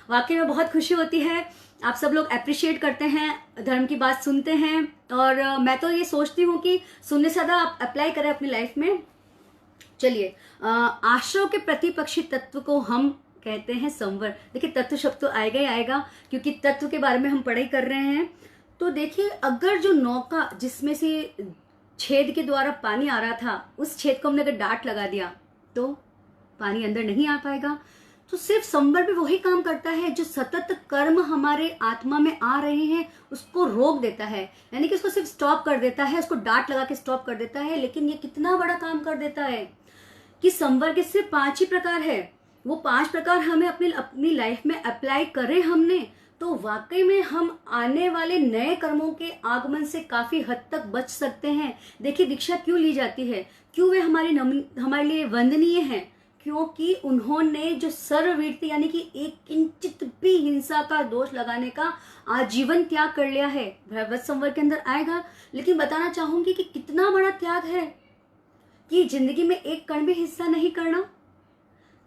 Speaker 1: वाकई में बहुत खुशी होती है, आप सब लोग अप्रिशिएट करते हैं, धर्म की बात सुनते हैं। और मैं तो ये सोचती हूँ कि सुनने से ज्यादा आप अप्लाई करें अपनी लाइफ में। चलिए, आश्रव के प्रतिपक्षी तत्व को हम कहते हैं संवर। देखिए, तत्व शब्द तो आएगा ही आएगा, क्योंकि तत्व के बारे में हम पढ़ाई कर रहे हैं। तो देखिए, अगर जो नौका जिसमें से छेद के द्वारा पानी आ रहा था, उस छेद को हमने अगर डांट लगा दिया तो पानी अंदर नहीं आ पाएगा। तो सिर्फ संवर भी वही काम करता है जो सतत कर्म हमारे आत्मा में आ रहे हैं उसको रोक देता है, यानी कि उसको सिर्फ स्टॉप कर देता है, उसको डांट लगा के स्टॉप कर देता है। लेकिन ये कितना बड़ा काम कर देता है कि संवर के सिर्फ 5 ही प्रकार है। वो 5 प्रकार हमें अपनी लाइफ में अप्लाई करें हमने, तो वाकई में हम आने वाले नए कर्मों के आगमन से काफी हद तक बच सकते हैं। देखिए, दीक्षा क्यों ली जाती है, क्यों वे हमारे लिए वंदनीय हैं, क्योंकि उन्होंने जो सर्ववीरता यानी कि एक किंचित भी हिंसा का दोष लगाने का आजीवन त्याग कर लिया है। भगवत संवर के अंदर आएगा, लेकिन बताना चाहूंगी कि कितना बड़ा त्याग है कि जिंदगी में एक कण भी हिस्सा नहीं करना।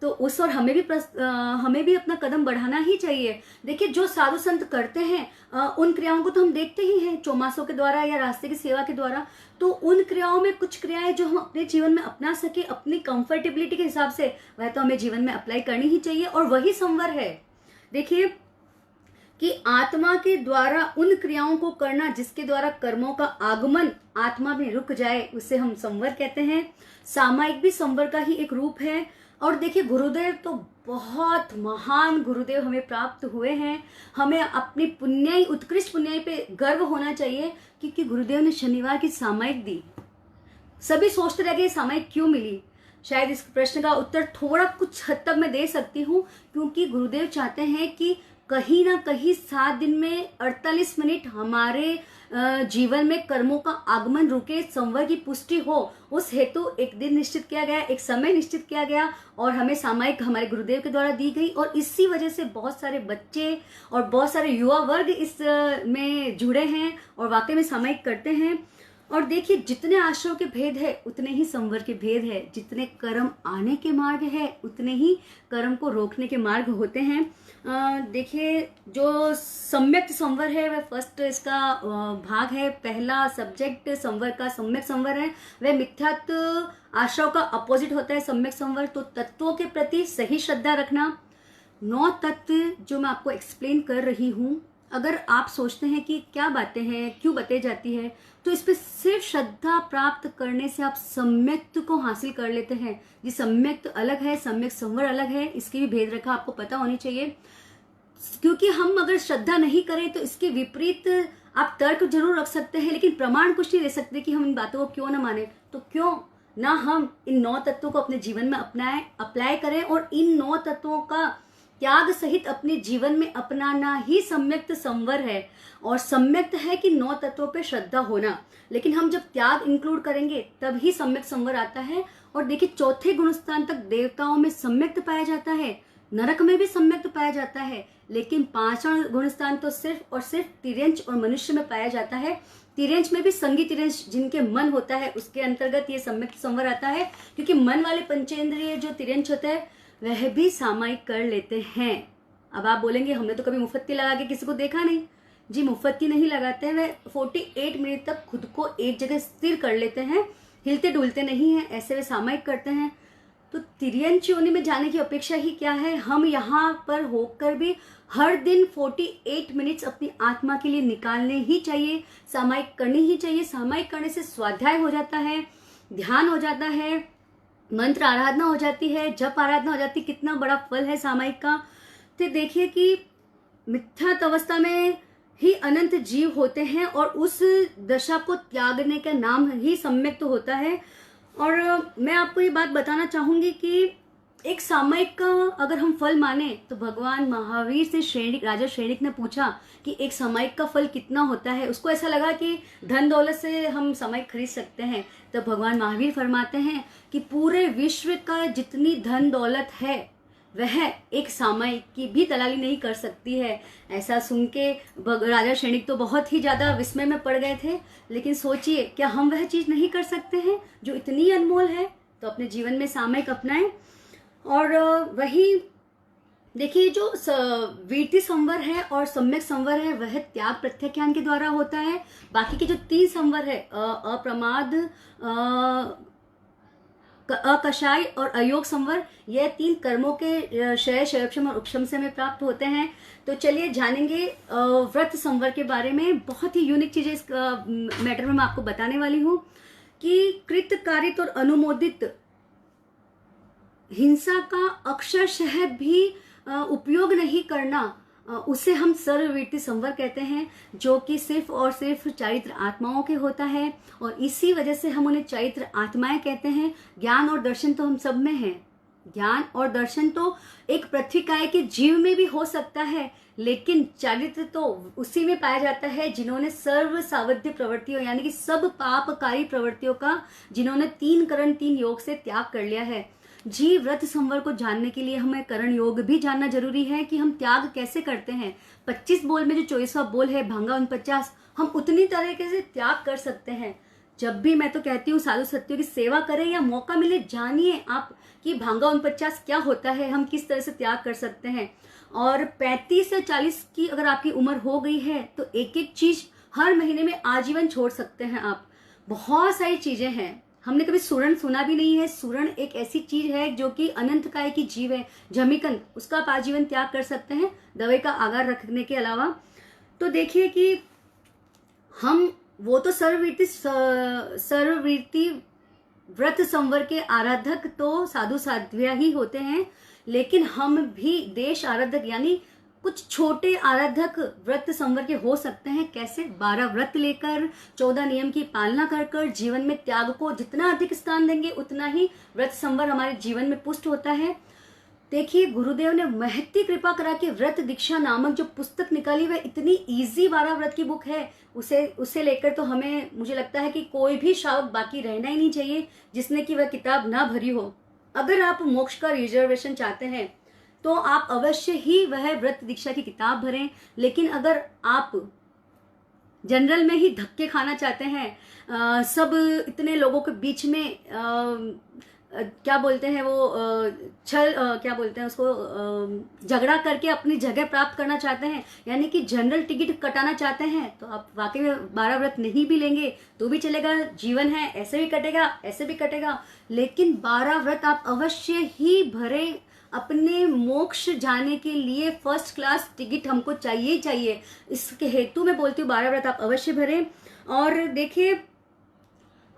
Speaker 1: तो उस और हमें भी अपना कदम बढ़ाना ही चाहिए। देखिए, जो साधु संत करते हैं उन क्रियाओं को तो हम देखते ही हैं, चौमासों के द्वारा या रास्ते की सेवा के द्वारा। तो उन क्रियाओं में कुछ क्रियाएं जो हम अपने जीवन में अपना सके अपनी कंफर्टेबिलिटी के हिसाब से, वह तो हमें जीवन में अप्लाई करनी ही चाहिए, और वही संवर है। देखिए कि आत्मा के द्वारा उन क्रियाओं को करना जिसके द्वारा कर्मों का आगमन आत्मा में रुक जाए, उसे हम संवर कहते हैं। सामायिक भी संवर का ही एक रूप है। और देखिए, गुरुदेव तो बहुत महान गुरुदेव हमें प्राप्त हुए हैं। हमें अपनी पुण्याई, उत्कृष्ट पुण्याई पे गर्व होना चाहिए, क्योंकि गुरुदेव ने शनिवार की सामायिक दी। सभी सोचते रह गए सामायिक क्यों मिली। शायद इस प्रश्न का उत्तर थोड़ा कुछ हद तक मैं दे सकती हूँ, क्योंकि गुरुदेव चाहते हैं कि कहीं ना कहीं 7 दिन में 48 मिनट हमारे जीवन में कर्मों का आगमन रुके, संवर की पुष्टि हो, उस हेतु एक दिन निश्चित किया गया, एक समय निश्चित किया गया और हमें सामायिक हमारे गुरुदेव के द्वारा दी गई। और इसी वजह से बहुत सारे बच्चे और बहुत सारे युवा वर्ग इस में जुड़े हैं और वाकई में सामायिक करते हैं। और देखिए, जितने आश्रयों के भेद है उतने ही संवर के भेद है, जितने कर्म आने के मार्ग है उतने ही कर्म को रोकने के मार्ग होते हैं। देखिए, जो सम्यक संवर है वह फर्स्ट इसका भाग है, पहला सब्जेक्ट संवर का सम्यक संवर है। वह मिथ्यात्व आश्रयों का अपोजिट होता है सम्यक संवर। तो तत्वों के प्रति सही श्रद्धा रखना। 9 तत्व जो मैं आपको एक्सप्लेन कर रही हूँ, अगर आप सोचते हैं कि क्या बातें हैं, क्यों बताई जाती है, तो इस पे सिर्फ श्रद्धा प्राप्त करने से आप सम्यक्त को हासिल कर लेते हैं। ये सम्यक्त अलग है, सम्यक संवर अलग है, इसकी भी भेद रेखा आपको पता होनी चाहिए। क्योंकि हम अगर श्रद्धा नहीं करें तो इसके विपरीत आप तर्क जरूर रख सकते हैं, लेकिन प्रमाण कुछ नहीं दे सकते कि हम इन बातों को क्यों ना माने। तो क्यों ना हम इन 9 तत्वों को अपने जीवन में अप्लाई करें और इन 9 तत्वों का त्याग सहित अपने जीवन में अपनाना ही सम्यक्त संवर है। और सम्यक्त है कि 9 तत्वों पे श्रद्धा होना, लेकिन हम जब त्याग इंक्लूड करेंगे तब ही सम्यक संवर आता है। और देखिए, चौथे गुणस्थान तक देवताओं में सम्यक्त पाया जाता है, नरक में भी सम्यक्त पाया जाता है, लेकिन 5वां गुणस्थान तो सिर्फ और सिर्फ तिर्यंच और मनुष्य में पाया जाता है। तिर्यंच में भी संगी तिर्यंच जिनके मन होता है उसके अंतर्गत ये सम्यक्त संवर आता है, क्योंकि मन वाले पंचेंद्रिय जो तिर्यंच होता है वह भी सामायिक कर लेते हैं। अब आप बोलेंगे हमने तो कभी मुफ्ती लगा के किसी को देखा नहीं। जी, मुफ्ती नहीं लगाते हैं, वह 48 मिनट तक खुद को एक जगह स्थिर कर लेते हैं, हिलते डुलते नहीं हैं, ऐसे वे सामायिक करते हैं। तो तिर्यंच योनि में जाने की अपेक्षा ही क्या है, हम यहाँ पर होकर भी हर दिन 48 मिनट्स अपनी आत्मा के लिए निकालने ही चाहिए, सामायिक करनी ही चाहिए। सामायिक करने से स्वाध्याय हो जाता है, ध्यान हो जाता है, मंत्र आराधना हो जाती है, जप आराधना हो जाती है। कितना बड़ा फल है सामायिक का। तो देखिए कि मिथ्यात अवस्था में ही अनंत जीव होते हैं और उस दशा को त्यागने का नाम ही सम्यक्त होता है। और मैं आपको ये बात बताना चाहूंगी कि एक सामायिक का अगर हम फल माने तो भगवान महावीर से श्रेणिक राजा श्रेणिक ने पूछा कि एक सामायिक का फल कितना होता है। उसको ऐसा लगा कि धन दौलत से हम सामायिक खरीद सकते हैं। तो भगवान महावीर फरमाते हैं कि पूरे विश्व का जितनी धन दौलत है वह एक सामायिक की भी दलाली नहीं कर सकती है। ऐसा सुन के राजा श्रेणिक तो बहुत ही ज्यादा विस्मय में पड़ गए थे। लेकिन सोचिए, क्या हम वह चीज नहीं कर सकते हैं जो इतनी अनमोल है? तो अपने जीवन में सामायिक अपनाएं। और वही देखिए, जो वीति संवर है और सम्यक संवर है वह त्याग प्रत्याख्यान के द्वारा होता है। बाकी के जो 3 संवर है, अप्रमाद, अकषाय और अयोग संवर, यह 3 कर्मों के क्षय, क्षयक्षम और उपशम में प्राप्त होते हैं। तो चलिए जानेंगे व्रत संवर के बारे में। बहुत ही यूनिक चीजें इस मैटर में मैं आपको बताने वाली हूँ कि कृत कारित और अनुमोदित हिंसा का अक्षरशः भी उपयोग नहीं करना, उसे हम सर्ववीर्ति संवर कहते हैं, जो कि सिर्फ और सिर्फ चारित्र आत्माओं के होता है। और इसी वजह से हम उन्हें चारित्र आत्माएं कहते हैं। ज्ञान और दर्शन तो हम सब में है। ज्ञान और दर्शन तो एक पृथ्वीकाय के जीव में भी हो सकता है, लेकिन चारित्र तो उसी में पाया जाता है जिन्होंने सर्व सावध्य प्रवृत्तियों यानी कि सब पापकारी प्रवृत्तियों का, जिन्होंने 3 करण 3 योग से त्याग कर लिया है। जी, व्रत संवर को जानने के लिए हमें करण योग भी जानना जरूरी है कि हम त्याग कैसे करते हैं। 25 बोल में जो 24वां बोल है भांगा 49, हम उतनी तरीके से त्याग कर सकते हैं। जब भी मैं तो कहती हूँ साधु सत्यों की सेवा करें या मौका मिले, जानिए आप कि भांगा 49 क्या होता है, हम किस तरह से त्याग कर सकते हैं। और 35 से 40 की अगर आपकी उम्र हो गई है तो एक एक चीज हर महीने में आजीवन छोड़ सकते हैं आप। बहुत सारी चीजें हैं। हमने कभी सुरण सुना भी नहीं है। सुरण एक ऐसी चीज है जो कि अनंत काय की जीव है। झमिकन, उसका आप आजीवन त्याग कर सकते हैं दवाई का आगार रखने के अलावा। तो देखिए कि हम वो तो सर्ववीर्ति व्रत संवर के आराधक तो साधु साध्या ही होते हैं, लेकिन हम भी देश आराधक यानी कुछ छोटे आराधक व्रत संवर के हो सकते हैं। कैसे? 12 व्रत लेकर, 14 नियम की पालना कर कर जीवन में त्याग को जितना अधिक स्थान देंगे उतना ही व्रत संवर हमारे जीवन में पुष्ट होता है। देखिए, गुरुदेव ने महती कृपा करा के व्रत दीक्षा नामक जो पुस्तक निकाली, वह इतनी इजी 12 व्रत की बुक है। उसे लेकर तो हमें, मुझे लगता है कि कोई भी श्रावक बाकी रहना ही नहीं चाहिए जिसने कि वह किताब ना भरी हो। अगर आप मोक्ष का रिजर्वेशन चाहते हैं तो आप अवश्य ही वह व्रत दीक्षा की किताब भरें। लेकिन अगर आप जनरल में ही धक्के खाना चाहते हैं, सब इतने लोगों के बीच में क्या बोलते हैं वो क्या बोलते हैं उसको, झगड़ा करके अपनी जगह प्राप्त करना चाहते हैं, यानी कि जनरल टिकट कटाना चाहते हैं, तो आप वाकई में 12 व्रत नहीं भी लेंगे तो भी चलेगा। जीवन है, ऐसे भी कटेगा, ऐसे भी कटेगा। लेकिन 12 व्रत आप अवश्य ही भरें। अपने मोक्ष जाने के लिए फर्स्ट क्लास टिकट हमको चाहिए ही चाहिए। इसके हेतु मैं बोलती हूँ 12 व्रत आप अवश्य भरें। और देखिए,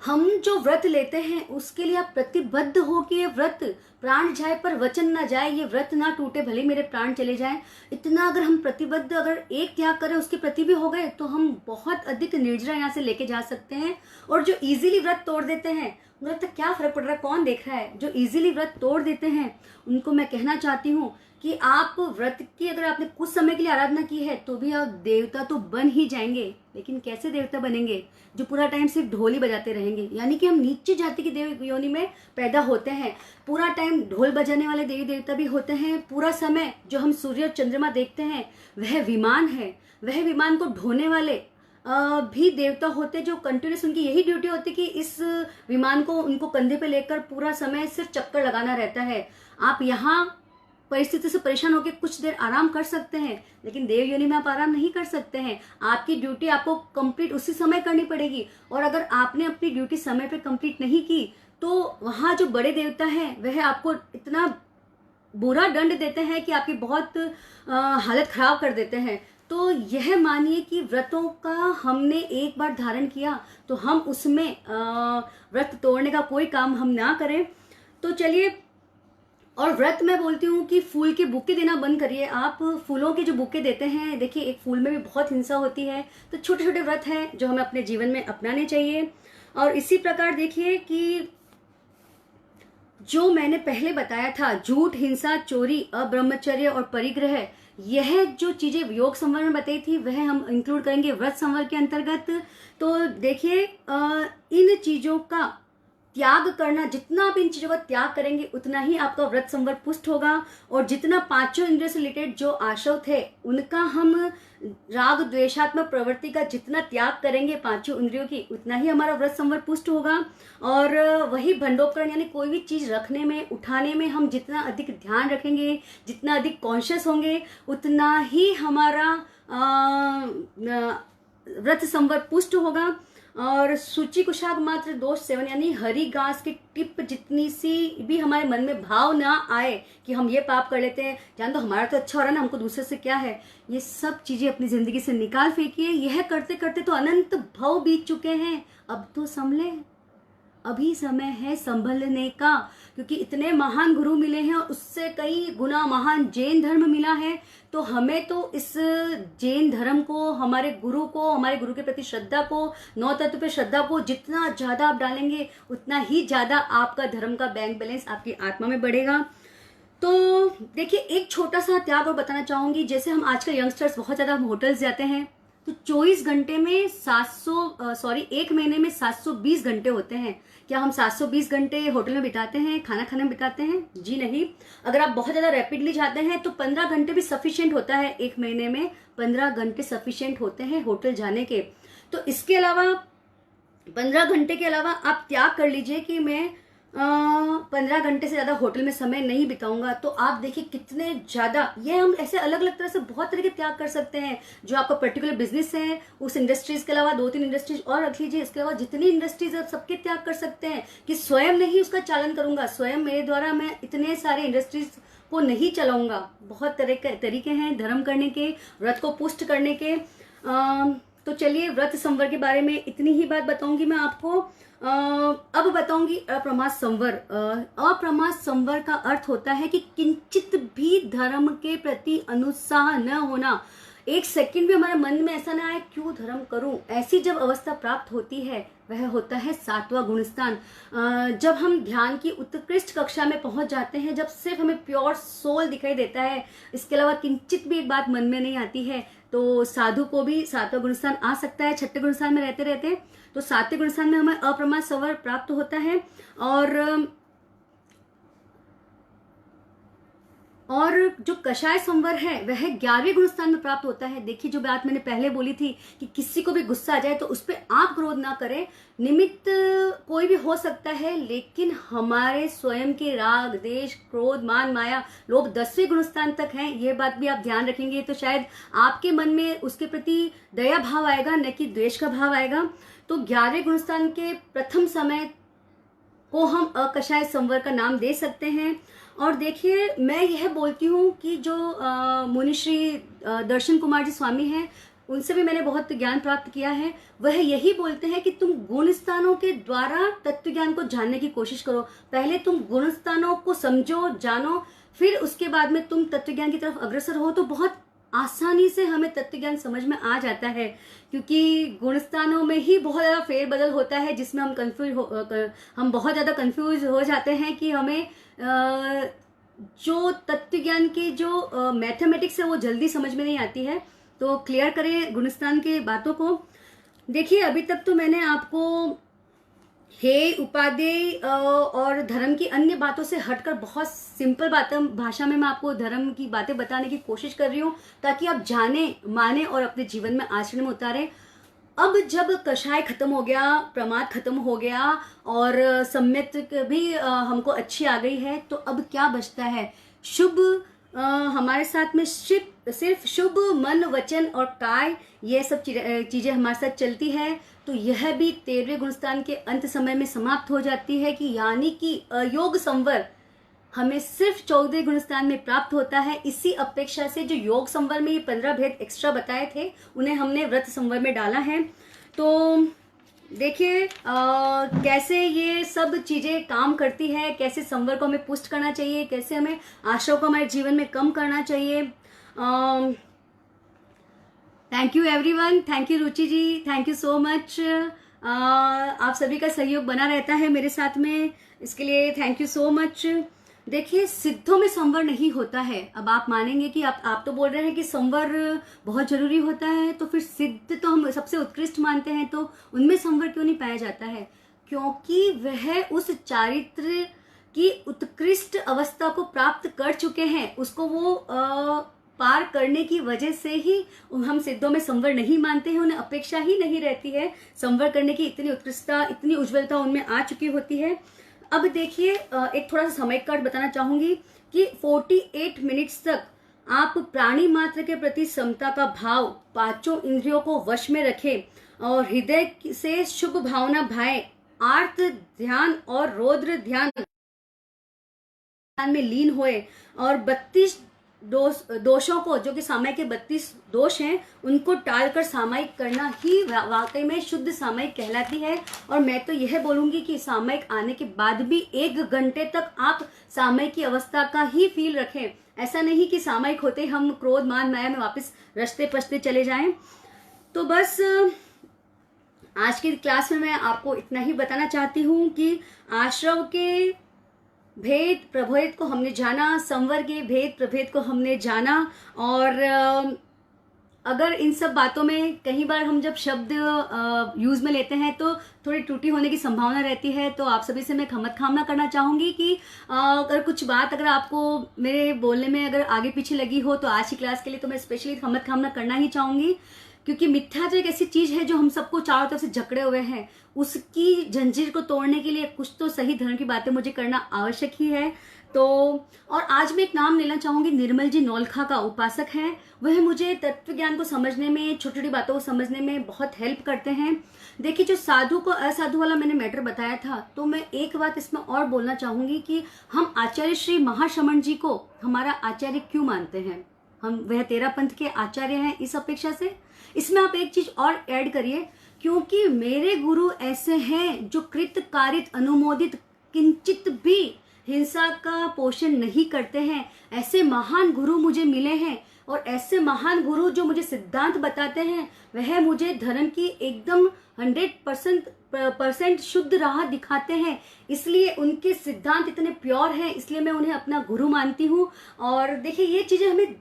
Speaker 1: हम जो व्रत लेते हैं उसके लिए आप प्रतिबद्ध हो कि ये व्रत प्राण जाए पर वचन ना जाए, ये व्रत ना टूटे भले मेरे प्राण चले जाएं। इतना अगर हम प्रतिबद्ध, अगर एक त्याग करें उसके प्रति भी हो गए तो हम बहुत अधिक निर्जरा यहाँ से लेके जा सकते हैं। और जो इजीली व्रत तोड़ देते हैं, उन्हें तो क्या फर्क पड़ रहा है, कौन देख रहा है। जो इजीली व्रत तोड़ देते हैं उनको मैं कहना चाहती हूँ कि आप व्रत की अगर आपने कुछ समय के लिए आराधना की है तो भी आप देवता तो बन ही जाएंगे। लेकिन कैसे देवता बनेंगे? जो पूरा टाइम सिर्फ ढोल ही बजाते रहेंगे, यानी कि हम नीचे जाति की देव योनि में पैदा होते हैं। पूरा टाइम ढोल बजाने वाले देवी देवता भी होते हैं। पूरा समय जो हम सूर्य और चंद्रमा देखते हैं वह विमान है। वह विमान को ढोने वाले भी देवता होते, जो कंटिन्यूस उनकी यही ड्यूटी होती कि इस विमान को उनको कंधे पे लेकर पूरा समय सिर्फ चक्कर लगाना रहता है। आप यहाँ परिस्थिति से परेशान होकर कुछ देर आराम कर सकते हैं, लेकिन देव योनि में आप आराम नहीं कर सकते हैं। आपकी ड्यूटी आपको कंप्लीट उसी समय करनी पड़ेगी। और अगर आपने अपनी ड्यूटी समय पे कंप्लीट नहीं की तो वहाँ जो बड़े देवता हैं वह आपको इतना बुरा दंड देते हैं कि आपकी बहुत हालत खराब कर देते हैं। तो यह मानिए कि व्रतों का हमने एक बार धारण किया तो हम उसमें व्रत तोड़ने का कोई काम हम ना करें। तो चलिए, और व्रत मैं बोलती हूँ कि फूल के बुके देना बंद करिए। आप फूलों के जो बुके देते हैं, देखिए एक फूल में भी बहुत हिंसा होती है। तो छोटे छोटे व्रत हैं जो हमें अपने जीवन में अपनाने चाहिए। और इसी प्रकार देखिए कि जो मैंने पहले बताया था, झूठ, हिंसा, चोरी, अब्रह्मचर्य और परिग्रह, यह जो चीजें योग संवर में बताई थी वह हम इंक्लूड करेंगे व्रत संवर के अंतर्गत। तो देखिए, इन चीजों का त्याग करना, जितना आप इन चीजों का त्याग करेंगे उतना ही आपका व्रत संवर पुष्ट होगा। और जितना पांचों इंद्रियों से रिलेटेड जो आशय थे उनका हम राग द्वेषात्मक प्रवृत्ति का जितना त्याग करेंगे पांचों इंद्रियों की, उतना ही हमारा व्रत संवर पुष्ट होगा। और वही भंडोपकरण यानी कोई भी चीज रखने में, उठाने में हम जितना अधिक ध्यान रखेंगे, जितना अधिक कॉन्शियस होंगे, उतना ही हमारा व्रत संवर पुष्ट होगा। और सूची कुशाग मात्र दोष सेवन यानी हरी घास की टिप जितनी सी भी हमारे मन में भाव ना आए कि हम ये पाप कर लेते हैं, जान दो हमारा तो अच्छा हो रहा है ना, हमको दूसरे से क्या है, ये सब चीजें अपनी जिंदगी से निकाल फेंकिए। यह करते करते तो अनंत भव बीत चुके हैं, अब तो संभले, अभी समय है संभलने का। क्योंकि इतने महान गुरु मिले हैं और उससे कई गुना महान जैन धर्म मिला है। तो हमें तो इस जैन धर्म को, हमारे गुरु को, हमारे गुरु के प्रति श्रद्धा को, 9 तत्व पे श्रद्धा को जितना ज्यादा आप डालेंगे उतना ही ज्यादा आपका धर्म का बैंक बैलेंस आपकी आत्मा में बढ़ेगा। तो देखिए, एक छोटा सा त्याग और बताना चाहूंगी। जैसे हम आजकल यंगस्टर्स बहुत ज्यादा होटल्स जाते हैं, तो 24 घंटे में एक महीने में 720 घंटे होते हैं। क्या हम 720 घंटे होटल में बिताते हैं, खाना खाने में बिताते हैं? जी नहीं। अगर आप बहुत ज्यादा रैपिडली जाते हैं तो 15 घंटे भी सफिशिएंट होता है। एक महीने में 15 घंटे सफिशिएंट होते हैं होटल जाने के। तो इसके अलावा 15 घंटे के अलावा आप त्याग कर लीजिए कि मैं 15 घंटे से ज्यादा होटल में समय नहीं बिताऊंगा। तो आप देखिए कितने ज्यादा, ये हम ऐसे अलग अलग तरह से बहुत तरह के त्याग कर सकते हैं। जो आपका पर्टिकुलर बिजनेस है उस इंडस्ट्रीज के अलावा 2-3 इंडस्ट्रीज और रख लीजिए। इसके अलावा जितनी इंडस्ट्रीज है सबके त्याग कर सकते हैं कि स्वयं नहीं उसका चालन करूंगा, स्वयं मेरे द्वारा मैं इतने सारे इंडस्ट्रीज को नहीं चलाऊंगा। बहुत तरीके हैं धर्म करने के, व्रत को पुष्ट करने के। तो चलिए, व्रत संवर के बारे में इतनी ही बात बताऊंगी मैं आपको। अब बताऊंगी अप्रमाद संवर। अप्रमाद संवर का अर्थ होता है कि किंचित भी धर्म के प्रति अनुत्साह न होना। एक सेकंड भी हमारे मन में ऐसा ना आए क्यों धर्म करूं, ऐसी जब अवस्था प्राप्त होती है वह होता है 7वां गुणस्थान। जब हम ध्यान की उत्कृष्ट कक्षा में पहुंच जाते हैं, जब सिर्फ हमें प्योर सोल दिखाई देता है, इसके अलावा किंचित भी एक बात मन में नहीं आती है, तो साधु को भी 7वां गुणस्थान आ सकता है। 6ठे गुणस्थान में रहते रहते तो 7वें गुणस्थान में हमें अप्रमाद संवर प्राप्त होता है। और जो कषाय संवर है वह 11वें गुणस्थान में प्राप्त होता है। देखिए जो बात मैंने पहले बोली थी कि किसी को भी गुस्सा आ जाए तो उस पर आप क्रोध ना करें, निमित्त कोई भी हो सकता है, लेकिन हमारे स्वयं के राग, देश, क्रोध, मान, माया, लोभ 10वें गुणस्थान तक हैं। ये बात भी आप ध्यान रखेंगे तो शायद आपके मन में उसके प्रति दया भाव आएगा, न कि द्वेष का भाव आएगा। तो 11वें गुणस्थान के प्रथम समय को हम अकषाय संवर का नाम दे सकते हैं। और देखिए मैं यह बोलती हूँ कि जो मुनिश्री दर्शन कुमार जी स्वामी हैं, उनसे भी मैंने बहुत ज्ञान प्राप्त किया है। वह यही बोलते हैं कि तुम गुण स्थानों के द्वारा तत्व ज्ञान को जानने की कोशिश करो। पहले तुम गुण स्थानों को समझो, जानो, फिर उसके बाद में तुम तत्व ज्ञान की तरफ अग्रसर हो तो बहुत आसानी से हमें तत्व ज्ञान समझ में आ जाता है। क्योंकि गुणस्थानों में ही बहुत ज़्यादा फेरबदल होता है, जिसमें हम बहुत ज़्यादा कंफ्यूज हो जाते हैं कि हमें जो तत्व ज्ञान की जो मैथमेटिक्स है वो जल्दी समझ में नहीं आती है। तो क्लियर करें गुणस्थान के बातों को। देखिए अभी तक तो मैंने आपको हे, उपादेय और धर्म की अन्य बातों से हटकर बहुत सिंपल भाषा में मैं आपको धर्म की बातें बताने की कोशिश कर रही हूँ, ताकि आप जाने, माने और अपने जीवन में आचरण में उतारें। अब जब कषाय खत्म हो गया, प्रमाद खत्म हो गया और सम्यक भी हमको अच्छी आ गई है, तो अब क्या बचता है? शुभ हमारे साथ में सिर्फ शुभ मन, वचन और काय, ये सब चीजें हमारे साथ चलती है। तो यह भी 13वें गुणस्थान के अंत समय में समाप्त हो जाती है कि यानी कि अयोग संवर हमें सिर्फ 14वें गुणस्थान में प्राप्त होता है। इसी अपेक्षा से जो योग संवर में ये 15 भेद एक्स्ट्रा बताए थे, उन्हें हमने व्रत संवर में डाला है। तो देखिए कैसे ये सब चीजें काम करती है, कैसे संवर को हमें पुष्ट करना चाहिए, कैसे हमें आश्रव को हमारे जीवन में कम करना चाहिए। Thank you everyone, thank you Ruchi ji, thank you so much. आप सभी का सहयोग बना रहता है मेरे साथ में, इसके लिए थैंक यू सो मच। देखिए सिद्धों में संवर नहीं होता है। अब आप मानेंगे कि आप तो बोल रहे हैं कि संवर बहुत जरूरी होता है, तो फिर सिद्ध तो हम सबसे उत्कृष्ट मानते हैं, तो उनमें संवर क्यों नहीं पाया जाता है? क्योंकि वह उस चारित्र की उत्कृष्ट अवस्था को प्राप्त कर चुके हैं, उसको वो पार करने की वजह से ही हम सिद्धों में संवर नहीं मानते हैं। उन्हें अपेक्षा ही नहीं रहती है संवर करने की, इतनी उत्कृष्टता, इतनी उज्ज्वलता उनमें आ चुकी होती है। अब देखिए एक थोड़ा सा समय काट बताना चाहूंगी कि 48 मिनट्स तक आप प्राणी मात्र के प्रति समता का भाव, पांचों इंद्रियों को वश में रखें और हृदय से शुभ भावना भाए, आर्त ध्यान और रौद्र ध्यान में लीन होए और 32 दोषों को, जो कि सामायिक के 32 दोष हैं, उनको टालकर सामायिक करना ही वाकई में शुद्ध सामायिक कहलाती है। और मैं तो यह बोलूंगी कि सामायिक आने के बाद भी 1 घंटे तक आप सामायिक की अवस्था का ही फील रखें। ऐसा नहीं कि सामायिक होते हम क्रोध, मान, माया में वापस रचते पचते चले जाएं। तो बस आज की क्लास में मैं आपको इतना ही बताना चाहती हूँ कि आश्रव के भेद प्रभेद को हमने जाना, संवर के भेद प्रभेद को हमने जाना। और अगर इन सब बातों में कई बार हम जब शब्द यूज में लेते हैं तो थोड़ी त्रुटि होने की संभावना रहती है, तो आप सभी से मैं खमत खामना करना चाहूंगी कि अगर कुछ बात अगर आपको मेरे बोलने में अगर आगे पीछे लगी हो तो आज की क्लास के लिए तो मैं स्पेशली खमत खामना करना ही चाहूंगी। क्योंकि मिथ्या जो एक ऐसी चीज है जो हम सबको चारों तरफ से जकड़े हुए हैं, उसकी जंजीर को तोड़ने के लिए कुछ तो सही धर्म की बातें मुझे करना आवश्यक ही है। तो और आज मैं एक नाम लेना चाहूंगी, निर्मल जी नौलखा का उपासक हैं। वह मुझे तत्व ज्ञान को समझने में, छोटी छोटी बातों को समझने में बहुत हेल्प करते हैं। देखिए जो साधु को असाधु वाला मैंने मैटर बताया था, तो मैं एक बात इसमें और बोलना चाहूंगी कि हम आचार्य श्री महाश्रमण जी को हमारा आचार्य क्यों मानते हैं? हम वह 13 पंथ के आचार्य हैं इस अपेक्षा से। इसमें आप एक चीज और ऐड करिए, क्योंकि मेरे गुरु ऐसे हैं जो कृत कारित अनुमोदित किंचित भी हिंसा का पोषण नहीं करते हैं। ऐसे महान गुरु मुझे मिले हैं और ऐसे महान गुरु जो मुझे सिद्धांत बताते हैं वह मुझे धर्म की एकदम 100% शुद्ध राह दिखाते हैं। इसलिए उनके सिद्धांत इतने प्योर हैं, इसलिए मैं उन्हें अपना गुरु मानती हूँ। और देखिए ये चीजें हमें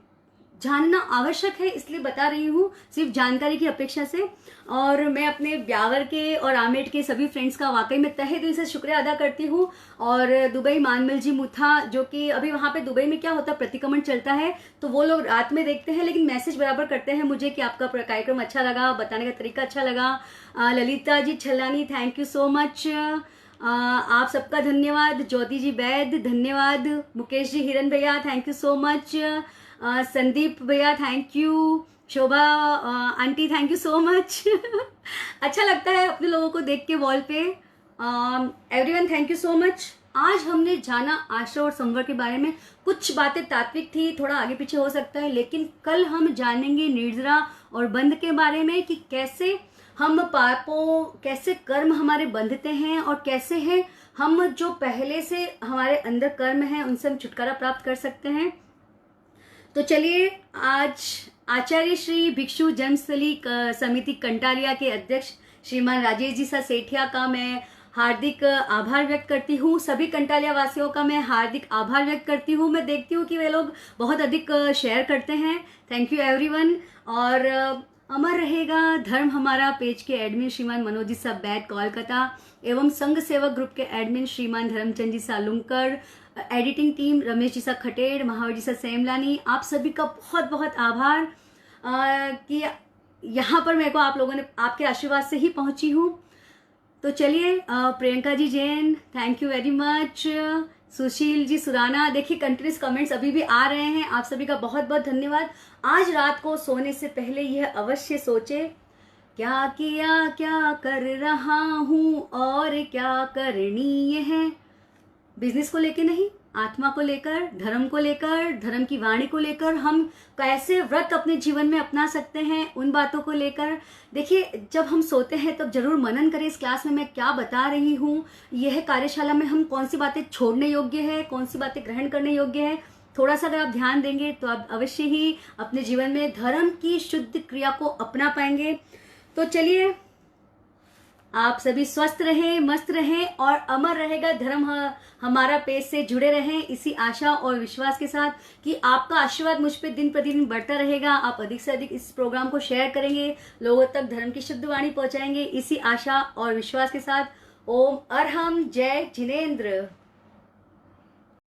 Speaker 1: जानना आवश्यक है, इसलिए बता रही हूँ, सिर्फ जानकारी की अपेक्षा से। और मैं अपने ब्यावर के और आमेट के सभी फ्रेंड्स का वाकई में तहे दिल से शुक्रिया अदा करती हूँ। और दुबई मानमिल जी मुथा, जो कि अभी वहाँ पे दुबई में क्या होता है, प्रतिक्रमण चलता है, तो वो लोग रात में देखते हैं लेकिन मैसेज बराबर करते हैं मुझे कि आपका कार्यक्रम अच्छा लगा, बताने का तरीका अच्छा लगा। Lalita ji छलानी, thank you so much, आप सबका धन्यवाद। ज्योति जी वैद धन्यवाद। मुकेश जी हिरन भैया thank you so much. Sandeep भैया thank you. Shobha aunty thank you so much. अच्छा लगता है अपने लोगों को देख के वॉल पे। Everyone thank you so much. आज हमने जाना आशा और संवर के बारे में। कुछ बातें तात्विक थी, थोड़ा आगे पीछे हो सकता है, लेकिन कल हम जानेंगे निर्जरा और बंध के बारे में कि कैसे हम पापों, कैसे कर्म हमारे बंधते हैं और कैसे है हम जो पहले से हमारे अंदर कर्म है उनसे हम छुटकारा प्राप्त कर सकते हैं। तो चलिए, आज आचार्य श्री भिक्षु जन्मस्थली समिति कंटालिया के अध्यक्ष श्रीमान राजेश जी सा सेठिया का मैं हार्दिक आभार व्यक्त करती हूँ। सभी कंटालिया वासियों का मैं हार्दिक आभार व्यक्त करती हूँ। मैं देखती हूँ कि वे लोग बहुत अधिक शेयर करते हैं। Thank you everyone. और अमर रहेगा धर्म हमारा पेज के एडमिन श्रीमान मनोज जी सा बैद कोलकाता एवं संघ सेवक ग्रुप के एडमिन श्रीमान धर्मचंद जी सालुंकर, एडिटिंग टीम रमेश जी सा खटेड़, महावीर जी सा सेमलानी, आप सभी का बहुत बहुत आभार कि यहाँ पर मेरे को आप लोगों ने आपके आशीर्वाद से ही पहुंची हूँ। तो चलिए, Priyanka ji Jain thank you very much. Sushil ji Surana, देखिए कंटिन्यूस कमेंट्स अभी भी आ रहे हैं, आप सभी का बहुत बहुत धन्यवाद। आज रात को सोने से पहले यह अवश्य सोचे, क्या किया, क्या कर रहा हूँ और क्या करनीय है। बिजनेस को लेकर नहीं, आत्मा को लेकर, धर्म को लेकर, धर्म की वाणी को लेकर, हम कैसे व्रत अपने जीवन में अपना सकते हैं, उन बातों को लेकर। देखिए, जब हम सोते हैं तब जरूर मनन करें इस क्लास में मैं क्या बता रही हूँ, यह कार्यशाला में हम कौन सी बातें छोड़ने योग्य है, कौन सी बातें ग्रहण करने योग्य है। थोड़ा सा अगर आप ध्यान देंगे तो आप अवश्य ही अपने जीवन में धर्म की शुद्ध क्रिया को अपना पाएंगे। तो चलिए, आप सभी स्वस्थ रहें, मस्त रहें और अमर रहेगा धर्म हमारा पेज से जुड़े रहें, इसी आशा और विश्वास के साथ कि आपका आशीर्वाद मुझ पे दिन प्रतिदिन बढ़ता रहेगा। आप अधिक से अधिक इस प्रोग्राम को शेयर करेंगे, लोगों तक धर्म की शुद्ध वाणी पहुंचाएंगे, इसी आशा और विश्वास के साथ। ओम अरहम जय जिनेन्द्र।